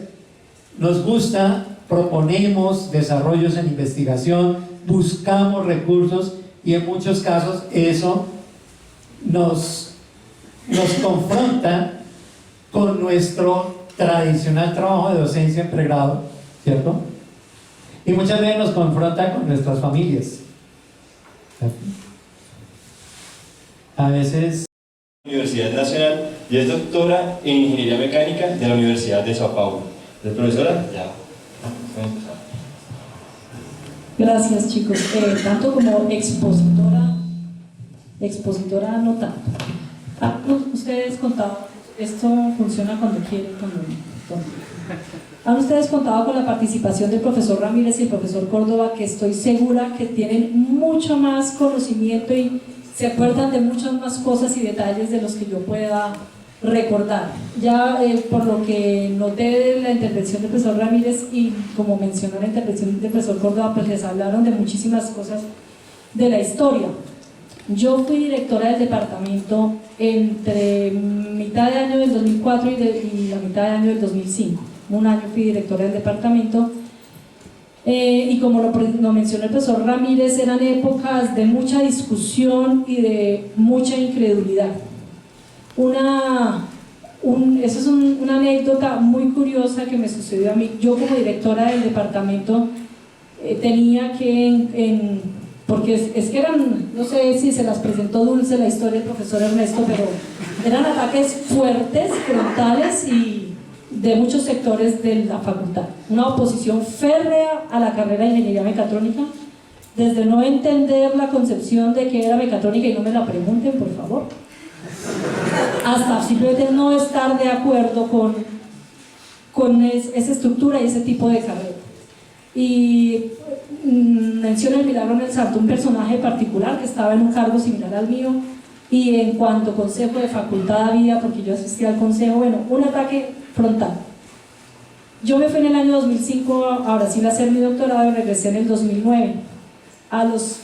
nos gusta, proponemos desarrollos en investigación, buscamos recursos, y en muchos casos eso nos confronta con nuestro tradicional trabajo de docencia en pregrado, ¿cierto? Y muchas veces nos confronta con nuestras familias, ¿cierto? A veces... Universidad Nacional y es doctora en Ingeniería Mecánica de la Universidad de Sao Paulo. ¿Es profesora? Ya. Gracias, chicos. Tanto como expositora no tanto. Ustedes contaban, esto funciona cuando quieren, cuando no. Han ustedes contado con la participación del profesor Ramírez y el profesor Córdoba, que estoy segura que tienen mucho más conocimiento y se acuerdan de muchas más cosas y detalles de los que yo pueda recordar. Ya por lo que noté de la intervención del profesor Ramírez y como mencionó la intervención del profesor Córdoba, pues les hablaron de muchísimas cosas de la historia. Yo fui directora del departamento entre mitad de año del 2004 y la mitad de año del 2005. Un año fui directora del departamento. Y como lo mencionó el profesor Ramírez, eran épocas de mucha discusión y de mucha incredulidad. Eso es una anécdota muy curiosa que me sucedió a mí. Yo como directora del departamento tenía que, porque es que eran, no sé si se las presentó dulce la historia del profesor Ernesto, pero eran ataques fuertes, frontales y de muchos sectores de la facultad. Una oposición férrea a la carrera de ingeniería mecatrónica, desde no entender la concepción de que era mecatrónica, y no me la pregunten, por favor, hasta simplemente no estar de acuerdo con esa estructura y ese tipo de carrera. Y menciona el Milagro en el Santo, un personaje particular que estaba en un cargo similar al mío, y en cuanto consejo de facultad había, porque yo asistía al consejo, bueno, un ataque frontal. Yo me fui en el año 2005 a Brasil a hacer mi doctorado y regresé en el 2009. A los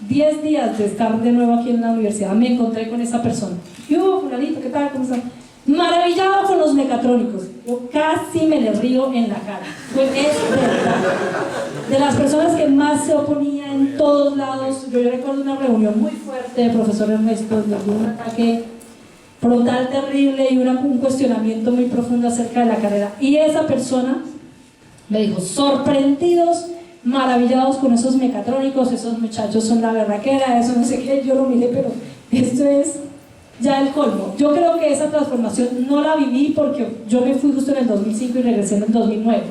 10 días de estar de nuevo aquí en la universidad me encontré con esa persona. Yo, fulanito, ¿qué tal? ¿Cómo está? Maravillado con los mecatrónicos. Yo casi me le río en la cara. Es verdad. De las personas que más se oponía salía en todos lados. Yo recuerdo una reunión muy fuerte de profesor Ernesto, donde hubo un ataque frontal terrible y un cuestionamiento muy profundo acerca de la carrera. Y esa persona me dijo, sorprendidos, maravillados con esos mecatrónicos, esos muchachos son la berraquera, eso no sé qué. Yo lo miré, pero esto es ya el colmo. Yo creo que esa transformación no la viví porque yo me fui justo en el 2005 y regresé en el 2009.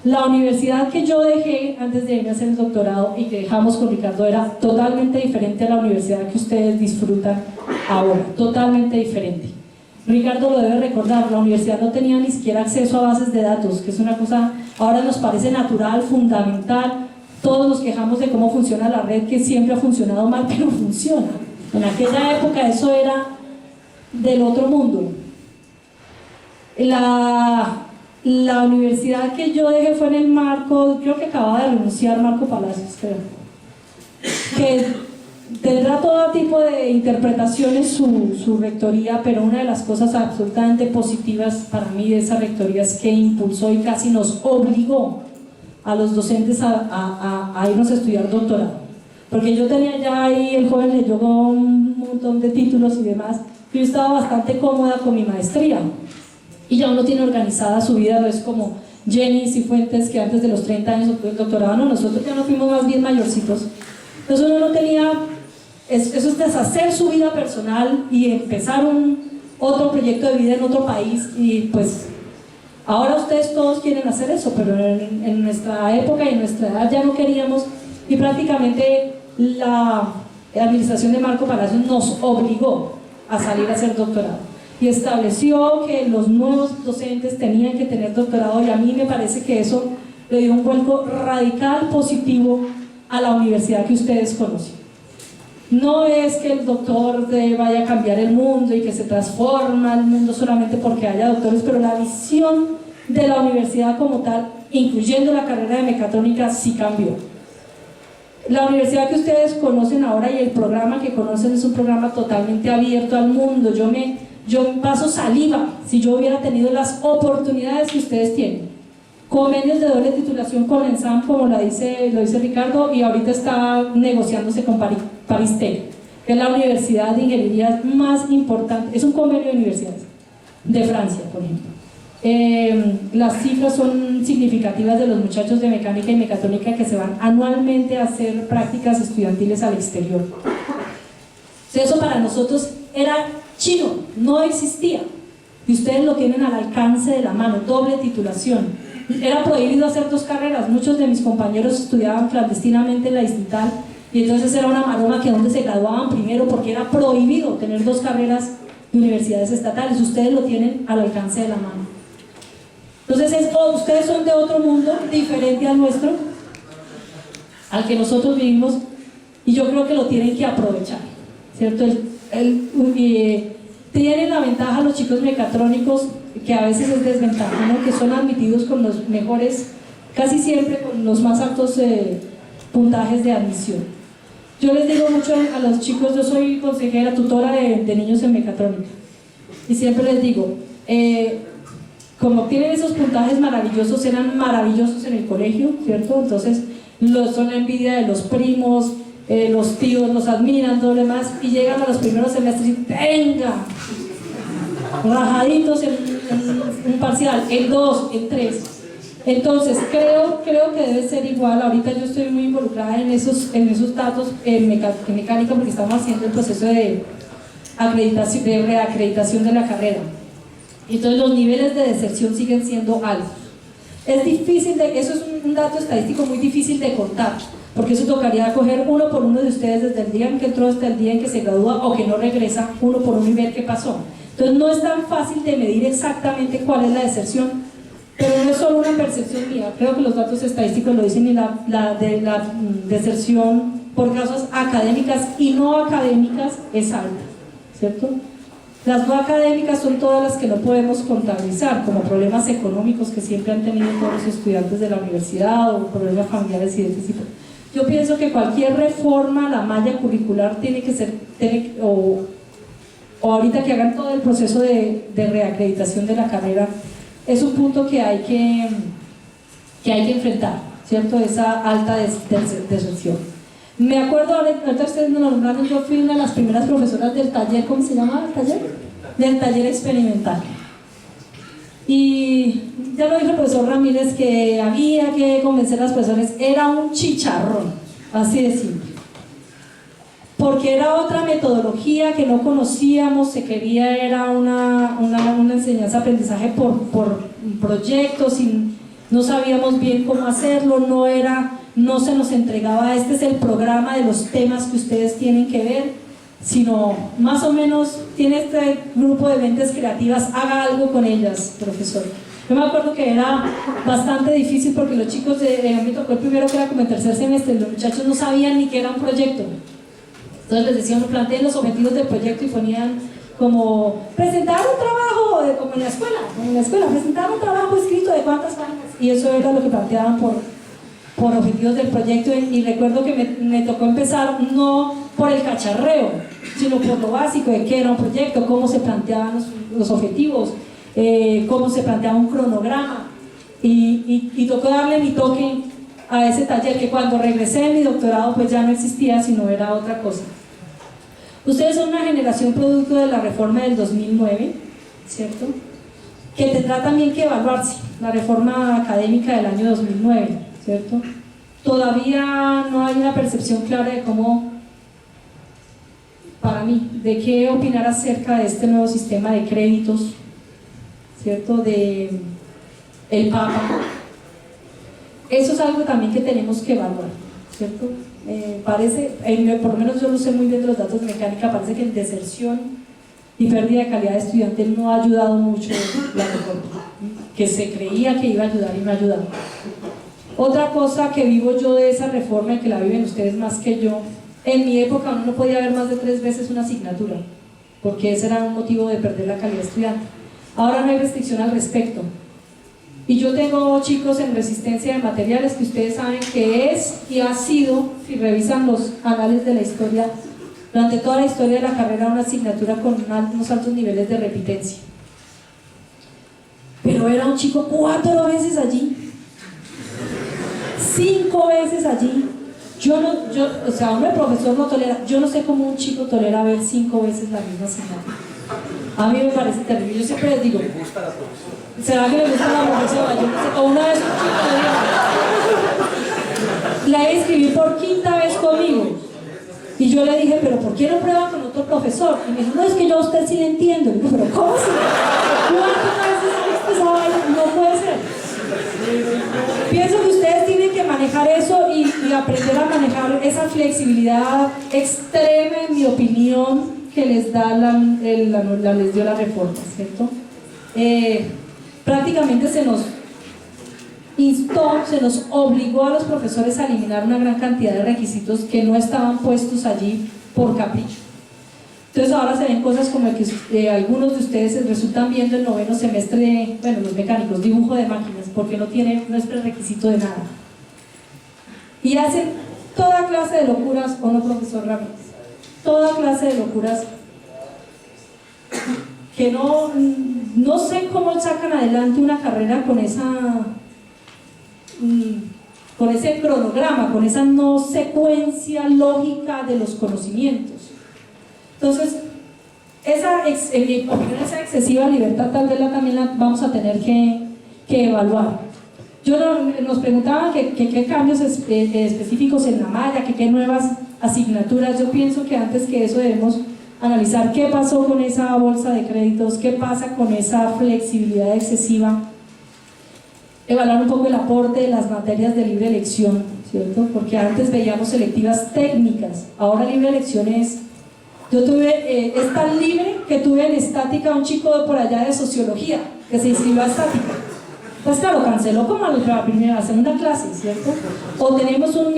La universidad que yo dejé antes de irme a hacer el doctorado y que dejamos con Ricardo era totalmente diferente a la universidad que ustedes disfrutan ahora, totalmente diferente. Ricardo lo debe recordar, la universidad no tenía ni siquiera acceso a bases de datos, que es una cosa, ahora nos parece natural, fundamental. Todos nos quejamos de cómo funciona la red, que siempre ha funcionado mal, pero funciona. En aquella época eso era del otro mundo. La universidad que yo dejé fue en el marco, creo que acaba de renunciar Marco Palacios, creo, que tendrá todo tipo de interpretaciones su rectoría, pero una de las cosas absolutamente positivas para mí de esa rectoría es que impulsó y casi nos obligó a los docentes a irnos a estudiar doctorado, porque yo tenía ya ahí, el joven leyó un montón de títulos y demás, yo estaba bastante cómoda con mi maestría y ya uno tiene organizada su vida, no es como Jenny y Fuentes que antes de los 30 años obtuvo el doctorado. No, nosotros ya nos fuimos más bien mayorcitos, entonces uno no tenía, eso es deshacer su vida personal y empezar otro proyecto de vida en otro país. Y pues ahora ustedes todos quieren hacer eso, pero en nuestra época y en nuestra edad ya no queríamos, y prácticamente la administración de Marco Palacios nos obligó a salir a hacer doctorado y estableció que los nuevos docentes tenían que tener doctorado, y a mí me parece que eso le dio un vuelco radical positivo a la universidad que ustedes conocen. No es que el doctor vaya a cambiar el mundo y que se transforma el mundo solamente porque haya doctores, pero la visión de la universidad como tal, incluyendo la carrera de mecatrónica, sí cambió. La universidad que ustedes conocen ahora y el programa que conocen es un programa totalmente abierto al mundo. Yo paso saliva si yo hubiera tenido las oportunidades que ustedes tienen. Convenios de doble titulación con ENSAM, como lo dice Ricardo, y ahorita está negociándose con Paris Tech, que es la universidad de ingeniería más importante, es un convenio de universidades de Francia, por ejemplo. Las cifras son significativas de los muchachos de mecánica y mecatrónica que se van anualmente a hacer prácticas estudiantiles al exterior. Eso para nosotros era chino, no existía, y ustedes lo tienen al alcance de la mano, doble titulación. Era prohibido hacer dos carreras, muchos de mis compañeros estudiaban clandestinamente en la distrital, y entonces era una maroma que donde se graduaban primero, porque era prohibido tener dos carreras de universidades estatales. Ustedes lo tienen al alcance de la mano. Entonces ustedes son de otro mundo diferente al nuestro, al que nosotros vivimos, y yo creo que lo tienen que aprovechar, ¿cierto? Tienen la ventaja los chicos mecatrónicos, que a veces es desventaja, ¿no? Que son admitidos con los mejores, casi siempre con los más altos puntajes de admisión. Yo les digo mucho a los chicos, yo soy consejera, tutora de niños en mecatrónica, y siempre les digo, como tienen esos puntajes maravillosos, eran maravillosos en el colegio, ¿cierto? Entonces son la envidia de los primos, los tíos los admiran, todo lo demás, y llegan a los primeros semestres y ¡tenga! Rajaditos en un parcial, en 2, en 3. Entonces creo que debe ser igual. Ahorita yo estoy muy involucrada en esos datos en mecánica, porque estamos haciendo el proceso de reacreditación de la carrera. Entonces los niveles de deserción siguen siendo altos. Es difícil, eso es un dato estadístico muy difícil de contar, porque eso tocaría coger uno por uno de ustedes desde el día en que entró hasta el día en que se gradúa o que no regresa, uno por uno, y ver qué pasó. Entonces no es tan fácil de medir exactamente cuál es la deserción, pero no es solo una percepción mía, creo que los datos estadísticos lo dicen, y la deserción por causas académicas y no académicas es alta, ¿cierto? Las no académicas son todas las que no podemos contabilizar, como problemas económicos que siempre han tenido todos los estudiantes de la universidad, o problemas familiares y de ese tipo. Yo pienso que cualquier reforma a la malla curricular tiene que ser, o ahorita que hagan todo el proceso de reacreditación de la carrera, es un punto que hay que enfrentar, ¿cierto? Esa alta deserción. Me acuerdo, ahorita ustedes me lo nombraron, yo fui una de las primeras profesoras del taller, ¿cómo se llama el taller? Del taller experimental. Y ya lo dijo el profesor Ramírez que había que convencer a los profesores, era un chicharrón, así de simple. Porque era otra metodología que no conocíamos, se quería, era una enseñanza, aprendizaje por proyectos, y no sabíamos bien cómo hacerlo, no se nos entregaba, este es el programa de los temas que ustedes tienen que ver, sino más o menos tiene este grupo de mentes creativas, haga algo con ellas, profesor. Yo me acuerdo que era bastante difícil porque los chicos, a mí tocó el primero que era como el tercer semestre, los muchachos no sabían ni qué era un proyecto. Entonces les decían, planteen los objetivos del proyecto y ponían como presentar un trabajo, como en la escuela, presentar un trabajo escrito de cuántas páginas, y eso era lo que planteaban por objetivos del proyecto. Y recuerdo que me tocó empezar no por el cacharreo, sino por lo básico de qué era un proyecto, cómo se planteaban los objetivos, cómo se planteaba un cronograma, y tocó darle mi toque a ese taller, que cuando regresé de mi doctorado pues ya no existía, sino era otra cosa. Ustedes son una generación producto de la reforma del 2009, ¿cierto? Que tendrá también que evaluarse, la reforma académica del año 2009, ¿cierto? Todavía no hay una percepción clara de cómo, para mí, de qué opinar acerca de este nuevo sistema de créditos, ¿cierto? De el Papa. Eso es algo también que tenemos que evaluar, ¿cierto? Parece, por lo menos yo lo sé muy bien de los datos de mecánica, parece que en deserción y pérdida de calidad de estudiante no ha ayudado mucho la reforma, que se creía que iba a ayudar y no ha ayudado. Otra cosa que vivo yo de esa reforma, y que la viven ustedes más que yo, en mi época uno no podía ver más de 3 veces una asignatura, porque ese era un motivo de perder la calidad de estudiante. Ahora no hay restricción al respecto. Y yo tengo chicos en resistencia de materiales que ustedes saben que es y ha sido, si revisan los anales de la historia, durante toda la historia de la carrera, una asignatura con unos altos niveles de repitencia. Pero era un chico 4 veces allí, 5 veces allí. O sea, uno el profesor no tolera, yo no sé cómo un chico tolera ver 5 veces la misma asignatura. A mí me parece terrible. Yo siempre les digo, ¿será que le gusta la profesora? Yo no sé. O una vez un chico la escribí por 5ª vez conmigo, y yo le dije, pero ¿por qué no prueba con otro profesor? Y me dijo, no, es que yo a usted sí le entiendo. Y digo, pero ¿cómo así? ¿Cuántas veces viste esa vaina? No puede ser. Pienso que ustedes tienen que manejar eso y aprender a manejar esa flexibilidad extrema, en mi opinión, que les da les dio la reforma, ¿cierto? Prácticamente se nos instó, se nos obligó a los profesores a eliminar una gran cantidad de requisitos que no estaban puestos allí por capricho. Entonces ahora se ven cosas como el que algunos de ustedes resultan viendo el 9º semestre de, bueno, los mecánicos, dibujo de máquinas, porque no es prerequisito de nada. Y hacen toda clase de locuras, ¿o no, profesor Ramírez? Toda clase de locuras que no sé cómo sacan adelante una carrera con ese cronograma, con esa no secuencia lógica de los conocimientos. Entonces, en mi opinión, esa excesiva libertad tal vez también la vamos a tener que evaluar. Nos preguntaban qué cambios específicos en la malla, qué nuevas asignaturas. Yo pienso que antes que eso debemos analizar qué pasó con esa bolsa de créditos, qué pasa con esa flexibilidad excesiva, evaluar un poco el aporte de las materias de libre elección, ¿cierto? Porque antes veíamos selectivas técnicas, ahora libre elección es... Yo es tan libre que tuve en estática un chico de por allá de sociología que se inscribió a estática. Pues claro, canceló como la segunda clase, ¿cierto? O tuvimos un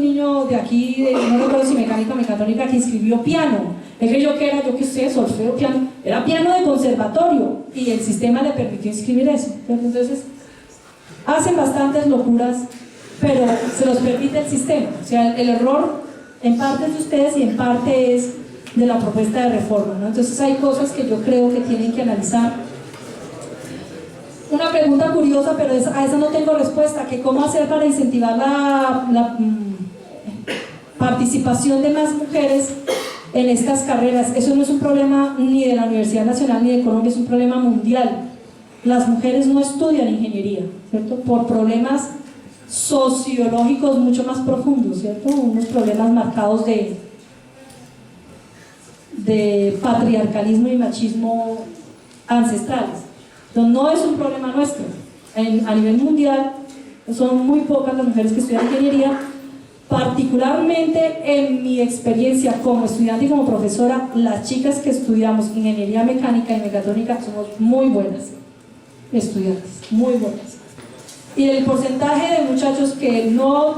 niño de aquí, no recuerdo si mecánica o mecatrónica, que inscribió piano. Es que yo qué sé, solfeo, piano. Era piano de conservatorio y el sistema le permitió inscribir eso. Entonces, hacen bastantes locuras, pero se los permite el sistema. O sea, el error en parte es de ustedes y en parte es de la propuesta de reforma, ¿no? Entonces hay cosas que yo creo que tienen que analizar. Una pregunta curiosa, pero a esa no tengo respuesta, que cómo hacer para incentivar participación de más mujeres en estas carreras. Eso no es un problema ni de la Universidad Nacional ni de Colombia, es un problema mundial. Las mujeres no estudian ingeniería, ¿cierto? Por problemas sociológicos mucho más profundos, ¿cierto? Unos problemas marcados de patriarcalismo y machismo ancestrales. Entonces no es un problema nuestro. A nivel mundial son muy pocas las mujeres que estudian ingeniería. Particularmente en mi experiencia como estudiante y como profesora, las chicas que estudiamos ingeniería mecánica y mecatrónica somos muy buenas estudiantes, muy buenas. Y el porcentaje de muchachos que no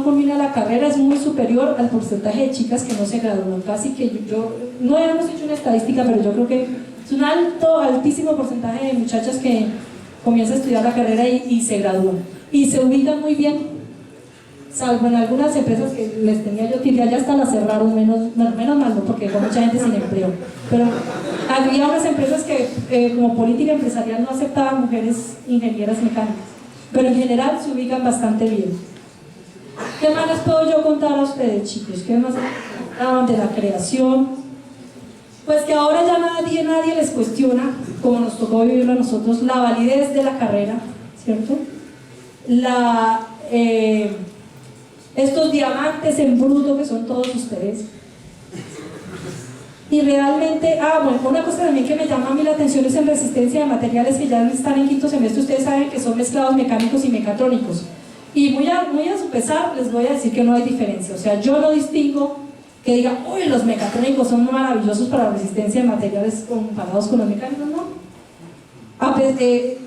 culminan la carrera es muy superior al porcentaje de chicas que no se gradúan. Casi que yo no hemos hecho una estadística, pero yo creo que es un altísimo porcentaje de muchachas que comienzan a estudiar la carrera y se gradúan. Y se ubican muy bien, salvo en algunas empresas que les tenía yo tirar, ya hasta las cerraron, menos mal, ¿no? Porque dejó mucha gente sin empleo. Pero había unas empresas que como política empresarial no aceptaban mujeres ingenieras mecánicas, pero en general se ubican bastante bien. ¿Qué más les puedo yo contar a ustedes, chicos? ¿Qué más hablaban de la creación? Pues que ahora ya nadie les cuestiona, como nos tocó vivirlo a nosotros, la validez de la carrera, ¿cierto? Estos diamantes en bruto que son todos ustedes. Y realmente, bueno, una cosa también que me llama a mí la atención es en resistencia de materiales que ya están en quinto semestre. Ustedes saben que son mezclados mecánicos y mecatrónicos. Y muy a su pesar les voy a decir que no hay diferencia. O sea, yo no distingo que digan, uy, los mecatrónicos son maravillosos para la resistencia de materiales comparados con los mecánicos, no.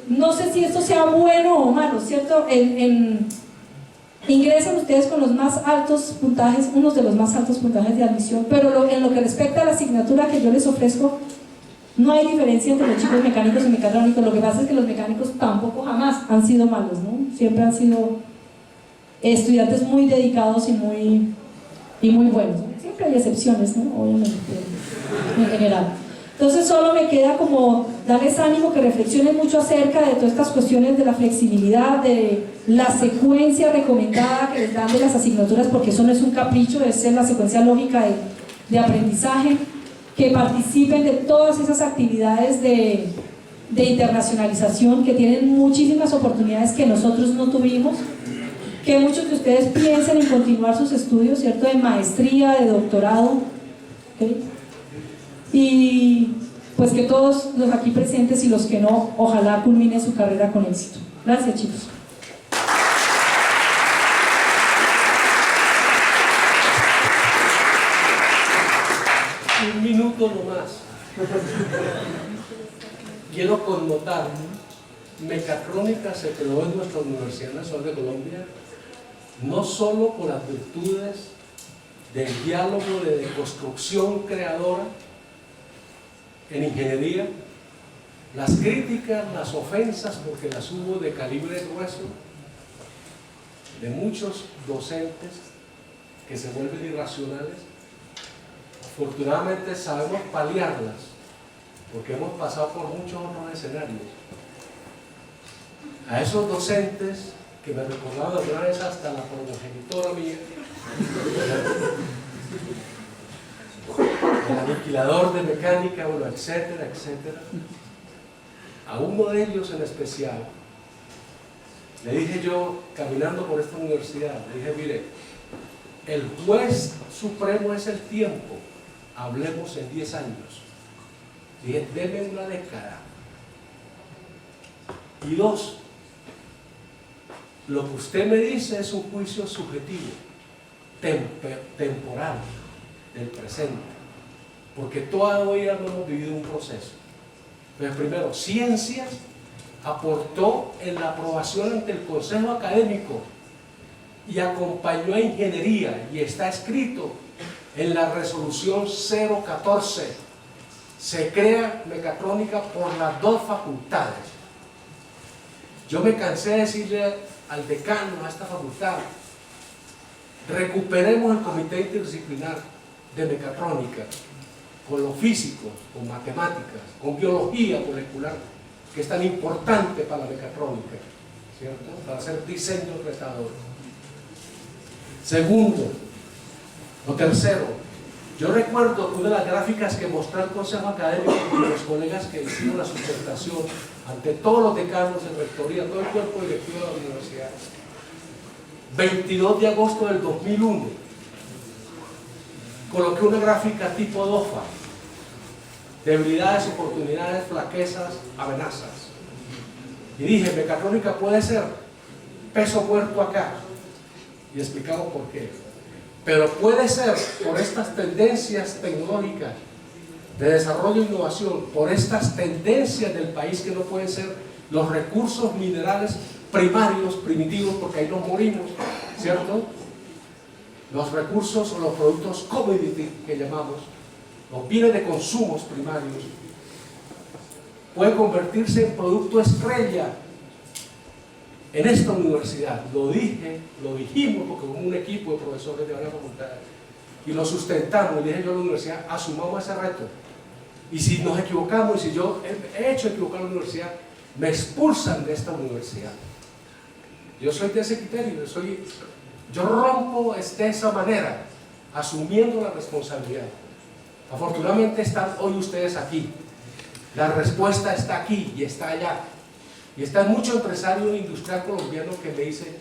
No sé si esto sea bueno o malo, ¿cierto? Ingresan ustedes con los más altos puntajes, unos de los más altos puntajes de admisión, pero en lo que respecta a la asignatura que yo les ofrezco, no hay diferencia entre los chicos mecánicos y mecatrónicos. Lo que pasa es que los mecánicos tampoco jamás han sido malos, ¿no? Siempre han sido estudiantes muy dedicados y muy buenos. Siempre hay excepciones, ¿no? Obviamente, en general. Entonces solo me queda como darles ánimo, que reflexionen mucho acerca de todas estas cuestiones de la flexibilidad, de la secuencia recomendada que les dan de las asignaturas, porque eso no es un capricho, es la secuencia lógica de aprendizaje, que participen de todas esas actividades de internacionalización, que tienen muchísimas oportunidades que nosotros no tuvimos, que muchos de ustedes piensen en continuar sus estudios, ¿cierto?, de maestría, de doctorado, ¿okay? Y pues que todos los aquí presentes y los que no, ojalá culminen su carrera con éxito. Gracias, chicos. Un minuto nomás. Quiero connotar, mecatrónica se creó en nuestra Universidad Nacional de Colombia no solo por las virtudes del diálogo de construcción creadora en ingeniería, las críticas, las ofensas, porque las hubo de calibre grueso, de muchos docentes que se vuelven irracionales. Afortunadamente sabemos paliarlas, porque hemos pasado por muchos otros escenarios. A esos docentes que me recordaban alguna vez hasta la progenitora mía, el aniquilador de mecánica, bueno, etcétera, etcétera. A uno de ellos en especial, le dije yo, caminando por esta universidad, le dije, mire, el juez supremo es el tiempo, hablemos en 10 años. Dije, deme una década. Y 2, lo que usted me dice es un juicio subjetivo, temporal, del presente, porque todavía no hemos vivido un proceso. Entonces, primero, ciencias aportó en la aprobación ante el Consejo Académico y acompañó a ingeniería, y está escrito en la resolución 014. Se crea mecatrónica por las 2 facultades. Yo me cansé de decirle al decano, a esta facultad, recuperemos el comité interdisciplinar de mecatrónica con lo físico, con matemáticas, con biología molecular, que es tan importante para la mecatrónica, ¿cierto?, para hacer diseño retador. Segundo, Lo tercero, yo recuerdo una de las gráficas que mostró el Consejo Académico y los colegas que hicieron la sustentación ante todos los decanos de rectoría, todo el cuerpo directivo de la universidad. 22 de agosto del 2001, coloqué una gráfica tipo DOFA: debilidades, oportunidades, flaquezas, amenazas. Y dije, mecatrónica puede ser peso muerto acá. Y explicamos por qué. Pero puede ser por estas tendencias tecnológicas de desarrollo e innovación, por estas tendencias del país que no pueden ser los recursos minerales primarios, primitivos, porque ahí nos morimos, ¿cierto? Los recursos o los productos commodity que llamamos, los bienes de consumos primarios, puede convertirse en producto estrella en esta universidad. Lo dijimos porque hubo un equipo de profesores de varias facultades y lo sustentamos. Y dije yo a la universidad, asumamos ese reto. Y si nos equivocamos, y si yo he hecho equivocar a la universidad, me expulsan de esta universidad. Yo soy de ese criterio, yo rompo de esa manera, asumiendo la responsabilidad. Afortunadamente están hoy ustedes aquí. La respuesta está aquí y está allá. Y está mucho empresario industrial colombiano que me dice,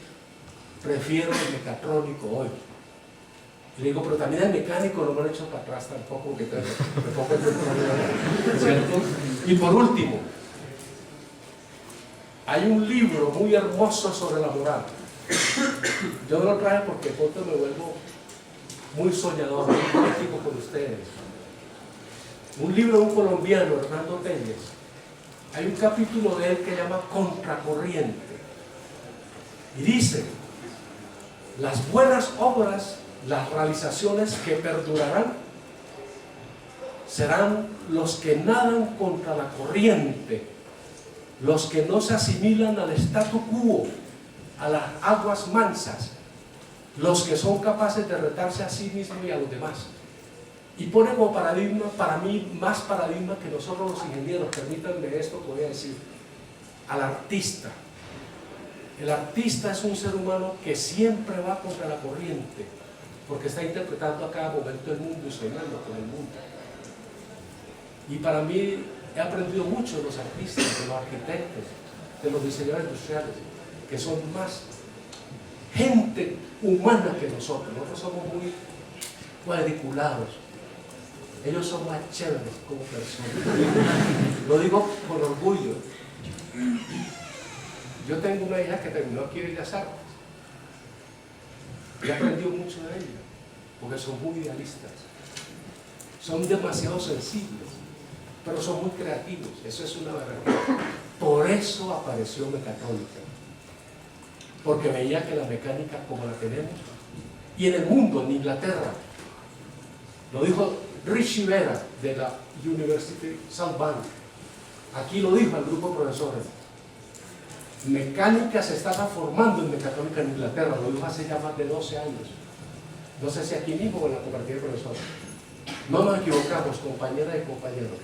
prefiero el mecatrónico hoy. Y le digo, pero también el mecánico no me lo he hecho para atrás tampoco, que tampoco es el problema, ¿cierto? Y por último, hay un libro muy hermoso sobre la moral. Yo me lo traje porque pronto me vuelvo muy soñador, muy político con ustedes. Un libro de un colombiano, Hernando Telles. Hay un capítulo de él que llama Contracorriente. Y dice, las buenas obras, las realizaciones que perdurarán, serán los que nadan contra la corriente, los que no se asimilan al statu quo, a las aguas mansas, los que son capaces de retarse a sí mismos y a los demás. Y pone como paradigma, para mí, más paradigma que nosotros los ingenieros, permítanme esto que voy a decir, al artista. El artista es un ser humano que siempre va contra la corriente, porque está interpretando a cada momento el mundo y soñando con el mundo. Y para mí, he aprendido mucho de los artistas, de los arquitectos, de los diseñadores industriales, que son más gente humana que nosotros. Nosotros somos muy cuadriculados. Ellos son más chéveres como personas. Lo digo con orgullo. Yo tengo una hija que terminó aquí en Bellas Artes. He aprendido mucho de ella, porque son muy idealistas. Son demasiado sensibles, pero son muy creativos. Eso es una verdad. Por eso apareció mecatrónica. Porque veía que la mecánica como la tenemos, y en el mundo, en Inglaterra, lo dijo Richie Vera de la University South Bank, aquí lo dijo el grupo de profesores, mecánica se está transformando en mecatrónica en Inglaterra, lo dijo hace ya más de 12 años, no sé si aquí mismo o en la cooperativa de profesores. No nos equivocamos, compañeras y compañeros,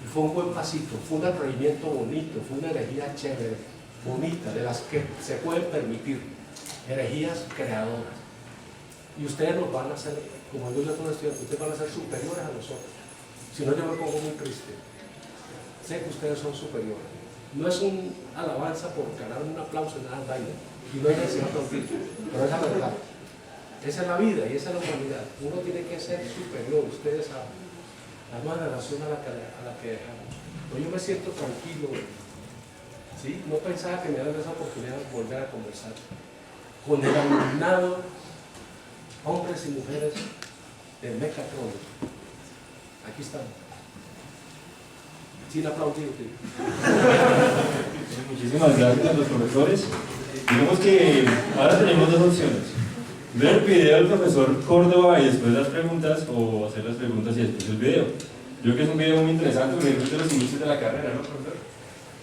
y fue un buen pasito, fue un atrevimiento bonito, fue una herejía chévere, bonita, de las que se pueden permitir, herejías creadoras. Y ustedes nos van a hacer, como digo yo a todos los estudiantes, ustedes van a ser superiores a nosotros. Si no, yo me pongo muy triste. Sé que ustedes son superiores. No es un alabanza por ganar un aplauso en nada vaina, y no hay necesidad de aplaudir, pero es la verdad. Esa es la vida y esa es la humanidad. Uno tiene que ser superior, ustedes saben. La nueva relación a la que dejamos. Pero yo me siento tranquilo, ¿sí? No pensaba que me daban esa oportunidad de volver a conversar con el alumnado, hombres y mujeres de mecatrónica. Aquí estamos. Sin aplaudir. Muchísimas gracias a los profesores. Digamos que ahora tenemos dos opciones: ver el video del profesor Córdoba y después las preguntas, o hacer las preguntas y después el video. Yo creo que es un video muy interesante porque es de los inicios de la carrera, ¿no, profesor?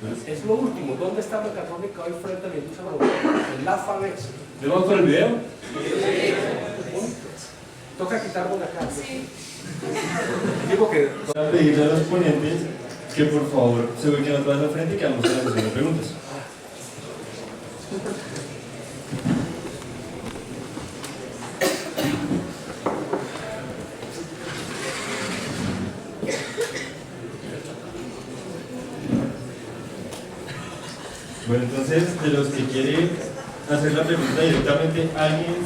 Entonces, Es lo último. ¿Dónde está mecatrónica hoy frente a la industria agropecuaria? En la FABEX. ¿nos vamos por el video? Toca quitarlo de acá. Sí. Digo que Voy a pedirle a los ponentes que por favor se ubiquen atrás al frente y que vamos a la sesión de preguntas. Bueno, entonces, de los que quieren hacer la pregunta directamente, ¿alguien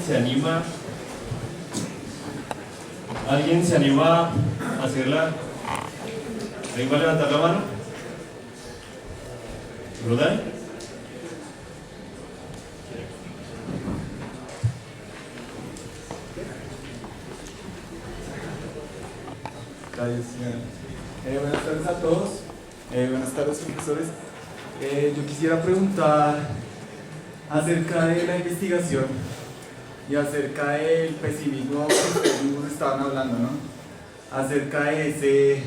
se anima a hacerla? ¿Alguien va a levantar la mano? ¿Rodan? Buenas tardes a todos, buenas tardes profesores. Yo quisiera preguntar acerca de la investigación y acerca del pesimismo que ustedes mismos estaban hablando, ¿no? Acerca de ese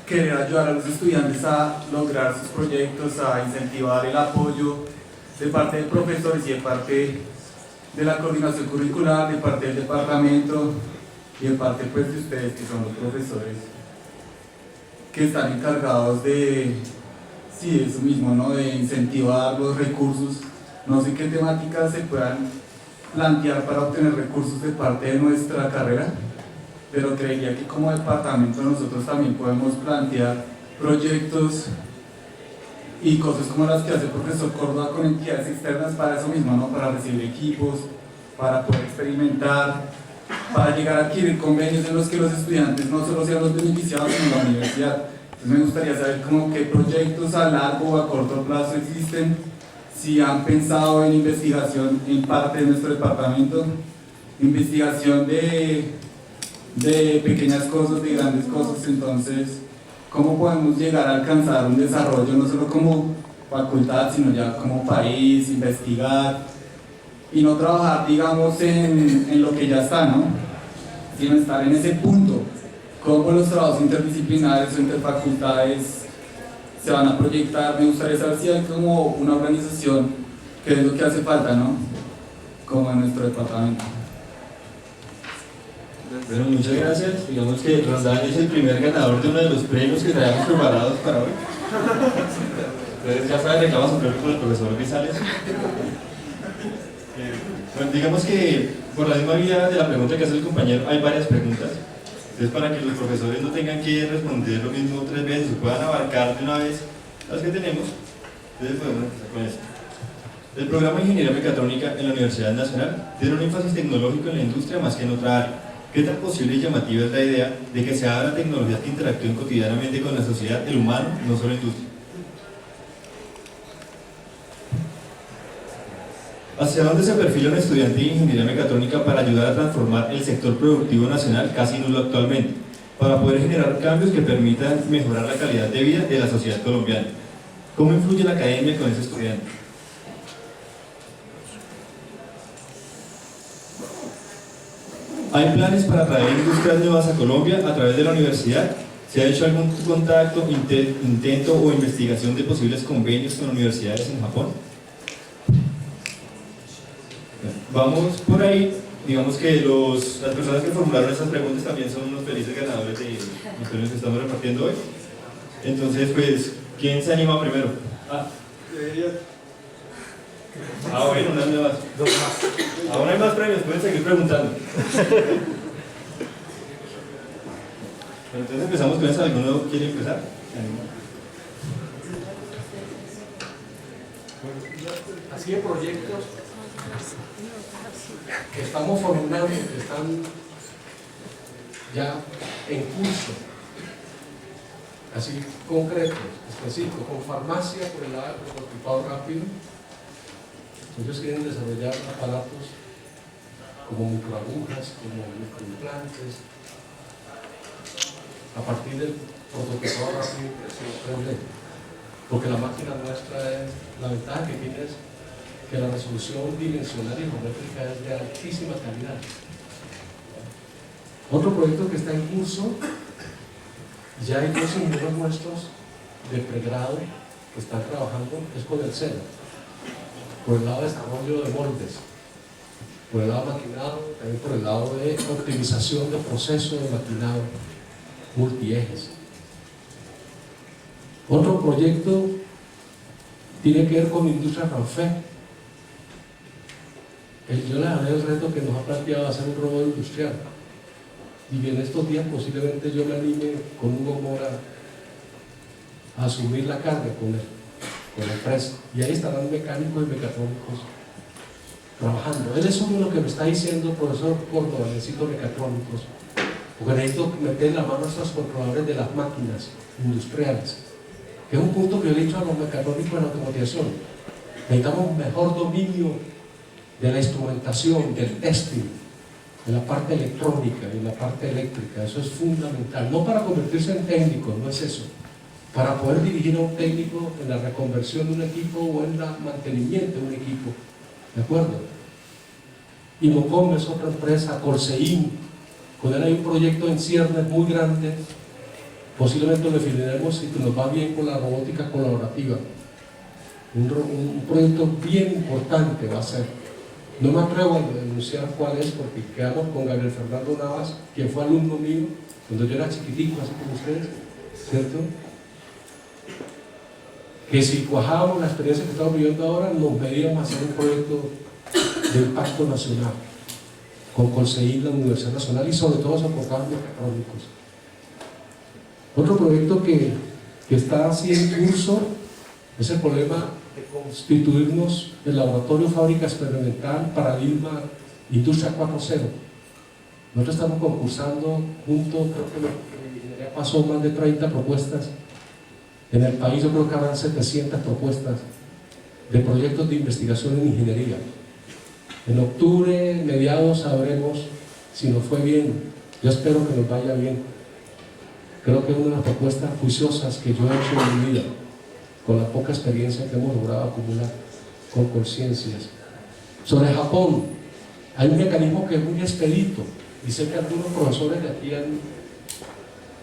querer ayudar a los estudiantes a lograr sus proyectos, a incentivar el apoyo de parte de profesores y de parte de la coordinación curricular, de parte del departamento y de parte pues de ustedes que son los profesores que están encargados de, sí, eso mismo, ¿no? De incentivar los recursos. No sé qué temáticas se puedan plantear para obtener recursos de parte de nuestra carrera, pero creería que como departamento nosotros también podemos plantear proyectos y cosas como las que hace el profesor Córdoba con entidades externas para eso mismo, ¿no? Para recibir equipos, para poder experimentar, para llegar a adquirir convenios en los que los estudiantes no solo sean los beneficiados en la universidad. Entonces me gustaría saber cómo qué proyectos a largo o a corto plazo existen, si han pensado en investigación en parte de nuestro departamento, investigación de pequeñas cosas, de grandes cosas. Entonces, ¿cómo podemos llegar a alcanzar un desarrollo no solo como facultad, sino ya como país, investigar y no trabajar, digamos, en lo que ya está, ¿no? Sino estar en ese punto? ¿Cómo los trabajos interdisciplinares o interfacultades se van a proyectar? Me gustaría saber si hay como una organización, que es lo que hace falta, ¿no? Como en nuestro departamento. Bueno, muchas gracias. Digamos que Rondán es el primer ganador de uno de los premios que traemos preparados para hoy. Entonces ya saben, reclamas un premio con el profesor Grisales. Bueno, digamos que por la misma vía de la pregunta que hace el compañero, hay varias preguntas. Entonces, para que los profesores no tengan que responder lo mismo 3 veces, puedan abarcar de una vez las que tenemos, entonces podemos empezar con esto. El programa de Ingeniería Mecatrónica en la Universidad Nacional tiene un énfasis tecnológico en la industria más que en otra área. ¿Qué tan posible y llamativa es la idea de que se haga tecnologías que interactúen cotidianamente con la sociedad, el humano, no solo la industria? ¿Hacia dónde se perfila un estudiante de Ingeniería Mecatrónica para ayudar a transformar el sector productivo nacional, casi nulo actualmente, para poder generar cambios que permitan mejorar la calidad de vida de la sociedad colombiana? ¿Cómo influye la academia con ese estudiante? ¿Hay planes para traer industrias nuevas a Colombia a través de la universidad? ¿Se ha hecho algún contacto, intento o investigación de posibles convenios con universidades en Japón? Vamos por ahí. Digamos que las personas que formularon esas preguntas también son unos felices ganadores de los premios que estamos repartiendo hoy. Entonces, pues, ¿quién se anima primero? Bueno, unas nuevas. Aún hay más premios, pueden seguir preguntando. Bueno, entonces empezamos con eso. ¿Alguno quiere empezar? Así de proyectos que estamos formulando, que están ya en curso, así concretos, específicos, con farmacia por el lado del prototipado rápido. Ellos quieren desarrollar aparatos como microagujas, como microimplantes, a partir del prototipado rápido de impresión 3D. Porque la máquina nuestra la ventaja que tiene es que la resolución dimensional y geométrica es de altísima calidad. Otro proyecto que está en curso, ya hay 2 ingenieros nuestros de pregrado que están trabajando, es con el SENA, por el lado de desarrollo de moldes, por el lado de maquinado, también por el lado de optimización de procesos de maquinado multiejes. Otro proyecto tiene que ver con industria Ranfe. Yo le hablé del reto que nos ha planteado hacer un robot industrial, y en estos días posiblemente yo me anime con Hugo Mora a asumir la carga con él. con la empresa. Y ahí estarán mecánicos y mecatrónicos trabajando. Él es uno de lo que me está diciendo, profesor Córdoba, necesito mecatrónicos, porque necesito meter la mano a estos controladores de las máquinas industriales, que es un punto que yo le he dicho a los mecatrónicos en la automatización. Necesitamos un mejor dominio de la instrumentación, del testing, de la parte electrónica y la parte eléctrica. Eso es fundamental, no para convertirse en técnico, no es eso, para poder dirigir a un técnico en la reconversión de un equipo o en el mantenimiento de un equipo, ¿de acuerdo? Imocom es otra empresa, Corsein, con él hay un proyecto en ciernes muy grande, posiblemente lo definiremos si nos va bien con la robótica colaborativa, un proyecto bien importante va a ser. No me atrevo a denunciar cuál es porque quedamos con Gabriel Fernando Navas, quien fue alumno mío cuando yo era chiquitico, así como ustedes, ¿cierto? Que si cuajábamos la experiencia que estamos viviendo ahora, nos medíamos a hacer un proyecto de impacto nacional con Colseín, la Universidad Nacional, y sobre todo soportados mecatrónicos. Otro proyecto que está así en curso es el problema de constituirnos el laboratorio fábrica experimental paradigma Industria 4.0. Nosotros estamos concursando junto, creo que ya pasó más de 30 propuestas en el país. Yo creo que habrán 700 propuestas de proyectos de investigación en ingeniería. En octubre, mediados, sabremos si nos fue bien. Yo espero que nos vaya bien. Creo que es una de las propuestas juiciosas que yo he hecho en mi vida, con la poca experiencia que hemos logrado acumular con conciencias. Sobre Japón, hay un mecanismo que es muy expedito, y sé que algunos profesores de aquí han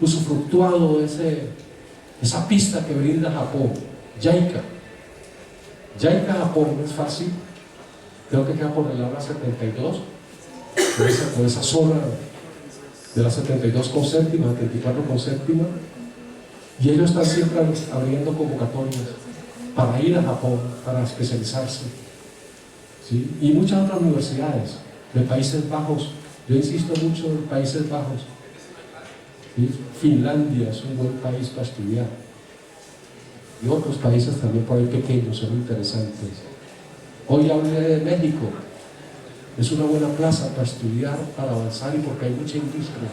usufructuado esa pista que brinda Japón, JICA. JICA Japón es fácil, creo que queda por el área 72, por esa zona de la 72 con séptima, 74 con séptima, y ellos están siempre abriendo convocatorias para ir a Japón, para especializarse, ¿sí? Y muchas otras universidades de Países Bajos, yo insisto mucho en Países Bajos, ¿sí? Finlandia es un buen país para estudiar, y otros países también por ahí pequeños, son interesantes. Hoy hablé de México, es una buena plaza para estudiar, para avanzar y porque hay mucha industria.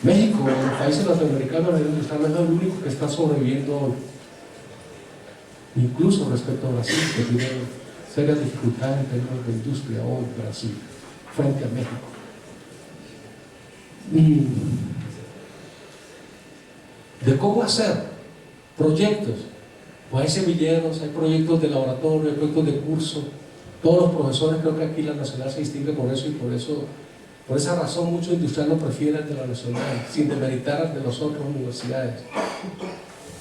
México, los países latinoamericanos, es el único que está sobreviviendo hoy, incluso respecto a Brasil, que tiene serias dificultades en términos de industria hoy, Brasil, frente a México. De cómo hacer proyectos, pues hay semilleros, hay proyectos de laboratorio, hay proyectos de curso. Todos los profesores, creo que aquí la nacional se distingue por eso, y por esa razón muchos industriales lo prefieren de la nacional, sin demeritar al de las otras universidades,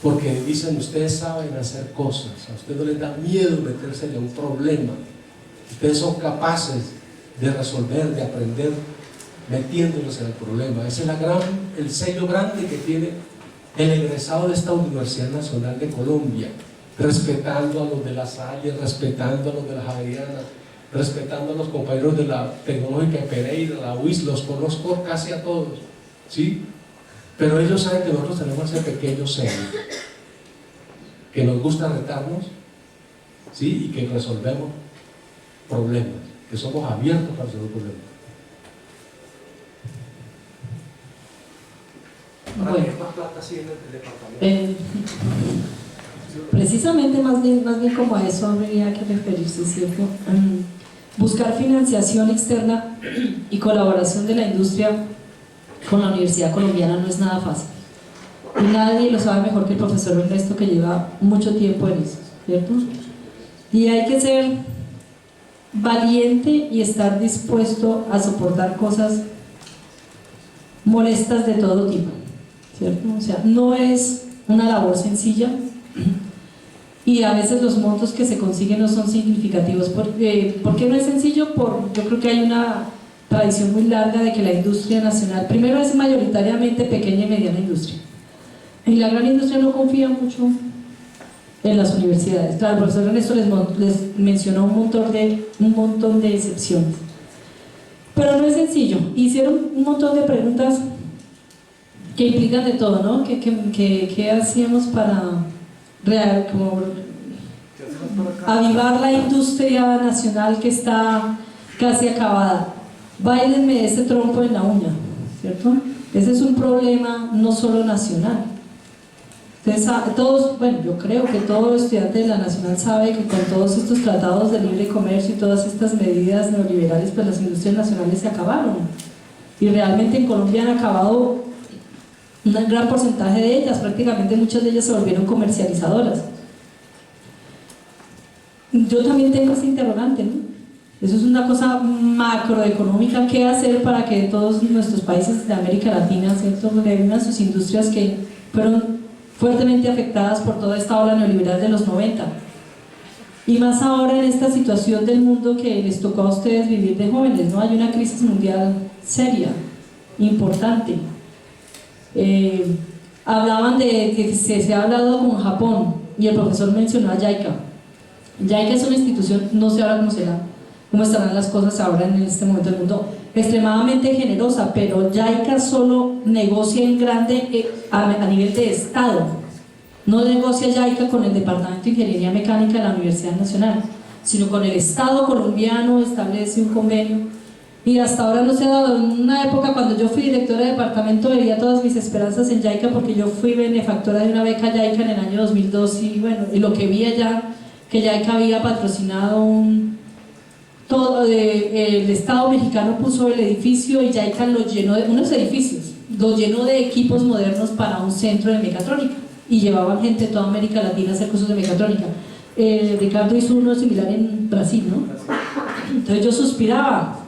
porque dicen: ustedes saben hacer cosas, a ustedes no les da miedo meterse en un problema, ustedes son capaces de resolver, de aprender metiéndolos en el problema. Ese es el sello grande que tiene el egresado de esta Universidad Nacional de Colombia, respetando a los de La Salle, respetando a los de la Javeriana, respetando a los compañeros de la Tecnológica de Pereira, la UIS, los conozco casi a todos, ¿sí? Pero ellos saben que nosotros tenemos ese pequeño sello, que nos gusta retarnos, ¿sí? Y que resolvemos problemas, que somos abiertos para resolver problemas. Bueno, ¿Qué más plata sigue en el departamento? precisamente más bien como a eso habría que referirse, ¿cierto? Buscar financiación externa y colaboración de la industria con la Universidad Colombiana no es nada fácil, y nadie lo sabe mejor que el profesor Ernesto, que lleva mucho tiempo en eso, ¿cierto? Y hay que ser valiente y estar dispuesto a soportar cosas molestas de todo tipo, ¿cierto? O sea, no es una labor sencilla, y a veces los montos que se consiguen no son significativos. ¿Por qué no es sencillo? Yo creo que hay una tradición muy larga de que la industria nacional, primero, es mayoritariamente pequeña y mediana industria, y la gran industria no confía mucho en las universidades. Claro, el profesor Ernesto les mencionó un montón de excepciones, pero no es sencillo. Hicieron un montón de preguntas que implican de todo, ¿no? ¿Qué hacíamos para como avivar la industria nacional que está casi acabada. Báilenme ese trompo en la uña, ¿cierto? Ese es un problema no solo nacional. Entonces, todos, bueno, yo creo que todo estudiante de la Nacional sabe que con todos estos tratados de libre comercio y todas estas medidas neoliberales, pues las industrias nacionales se acabaron. Y realmente en Colombia han acabado un gran porcentaje de ellas, prácticamente muchas de ellas se volvieron comercializadoras. Yo también tengo ese interrogante, ¿no? Eso es una cosa macroeconómica, ¿qué hacer para que todos nuestros países de América Latina, ¿cierto?, revivan sus industrias que fueron fuertemente afectadas por toda esta ola neoliberal de los 90? Y más ahora en esta situación del mundo que les tocó a ustedes vivir de jóvenes, ¿no? Hay una crisis mundial seria, importante. Hablaban de que se ha hablado con Japón y el profesor mencionó a JICA. JICA es una institución, no sé ahora cómo estarán las cosas ahora en este momento del mundo, extremadamente generosa, pero JICA solo negocia en grande a nivel de Estado. No negocia JICA con el Departamento de Ingeniería Mecánica de la Universidad Nacional, sino con el Estado colombiano, establece un convenio. Y hasta ahora no se ha dado. En una época cuando yo fui directora de departamento veía todas mis esperanzas en JICA, porque yo fui benefactora de una beca JICA en el año 2002 y bueno, y lo que vi allá, que JICA había patrocinado el Estado mexicano puso el edificio y JICA lo llenó de unos edificios, lo llenó de equipos modernos para un centro de mecatrónica y llevaban gente de toda América Latina a hacer cursos de mecatrónica. Ricardo hizo uno similar en Brasil, ¿no? Entonces yo suspiraba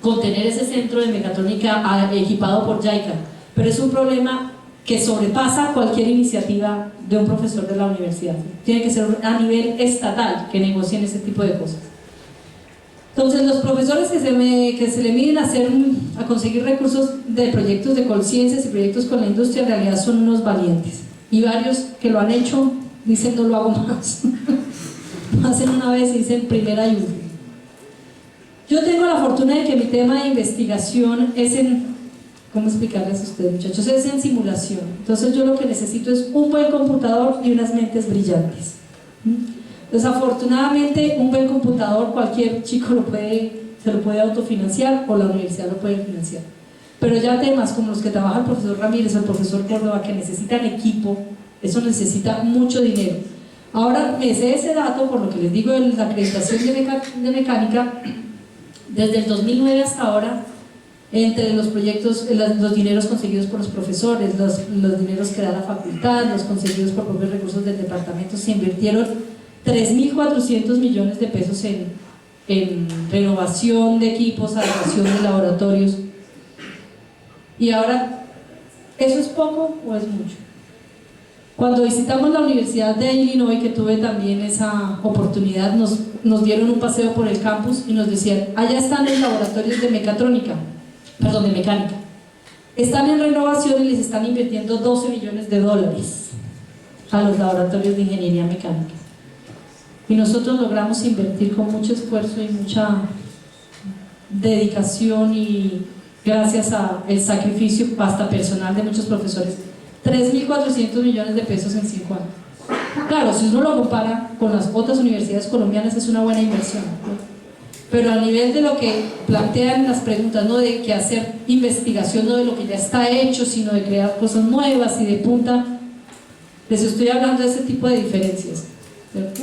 con tener ese centro de mecatrónica equipado por JICA, pero es un problema que sobrepasa cualquier iniciativa de un profesor de la universidad. Tiene que ser a nivel estatal que negocien ese tipo de cosas. Entonces los profesores que se le miden a conseguir recursos de proyectos de conciencias y proyectos con la industria en realidad son unos valientes, y varios que lo han hecho dicen no lo hago más. Lo hacen una vez y dicen primera y última. Yo tengo la fortuna de que mi tema de investigación es ¿cómo explicarles a ustedes, muchachos? Es en simulación. Entonces yo lo que necesito es un buen computador y unas mentes brillantes. Desafortunadamente un buen computador cualquier chico se lo puede autofinanciar, o la universidad lo puede financiar, pero ya temas como los que trabaja el profesor Ramírez o el profesor Córdoba, que necesitan equipo, eso necesita mucho dinero. Ahora me sé ese dato por lo que les digo de la acreditación de mecánica. Desde el 2009 hasta ahora, entre los proyectos, los dineros conseguidos por los profesores, los dineros que da la facultad, los conseguidos por propios recursos del departamento, se invirtieron 3.400 millones de pesos en renovación de equipos, adecuación de laboratorios. Y ahora, ¿eso es poco o es mucho? Cuando visitamos la Universidad de Illinois, que tuve también esa oportunidad, nos dieron un paseo por el campus y nos decían, allá están los laboratorios de mecánica. Están en renovación y les están invirtiendo $12 millones a los laboratorios de ingeniería mecánica. Y nosotros logramos invertir con mucho esfuerzo y mucha dedicación, y gracias al sacrificio hasta personal de muchos profesores, 3.400 millones de pesos en 5 años. Claro, si uno lo compara con las otras universidades colombianas es una buena inversión, ¿no? Pero a nivel de lo que plantean las preguntas, no de que hacer investigación, no de lo que ya está hecho, sino de crear cosas nuevas y de punta, les estoy hablando de ese tipo de diferencias, ¿cierto?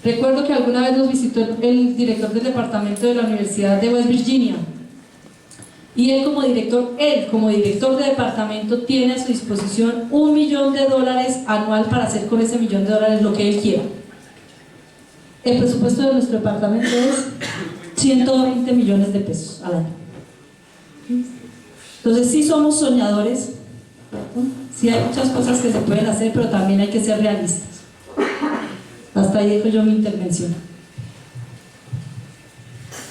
Recuerdo que alguna vez nos visitó el director del departamento de la Universidad de West Virginia, y él como director de departamento tiene a su disposición $1 millón anual para hacer con ese $1 millón lo que él quiera. El presupuesto de nuestro departamento es 120 millones de pesos al año. Entonces sí somos soñadores, ¿no? Sí hay muchas cosas que se pueden hacer, pero también hay que ser realistas. Hasta ahí dejo yo mi intervención.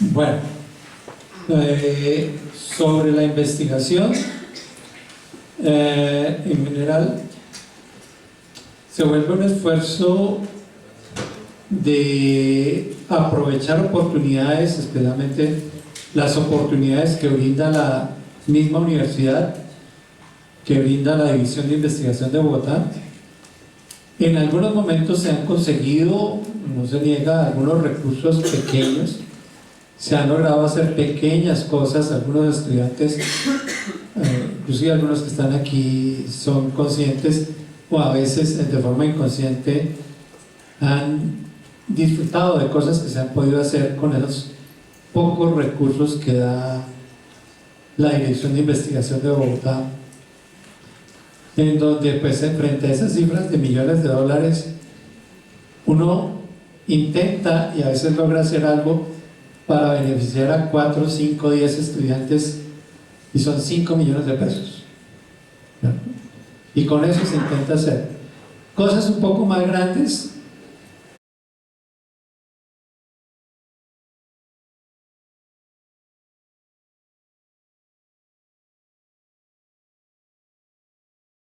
Bueno, sobre la investigación, en general, se vuelve un esfuerzo de aprovechar oportunidades, especialmente las oportunidades que brinda la misma universidad, que brinda la División de Investigación de Bogotá, En algunos momentos se han conseguido, no se niega, algunos recursos pequeños, se han logrado hacer pequeñas cosas. Algunos estudiantes, inclusive algunos que están aquí, son conscientes o a veces de forma inconsciente han disfrutado de cosas que se han podido hacer con esos pocos recursos que da la Dirección de Investigación de Bogotá, en donde pues frente a esas cifras de millones de dólares uno intenta y a veces logra hacer algo para beneficiar a 4, 5, 10 estudiantes y son 5 millones de pesos, ¿no? Y con eso se intenta hacer cosas un poco más grandes.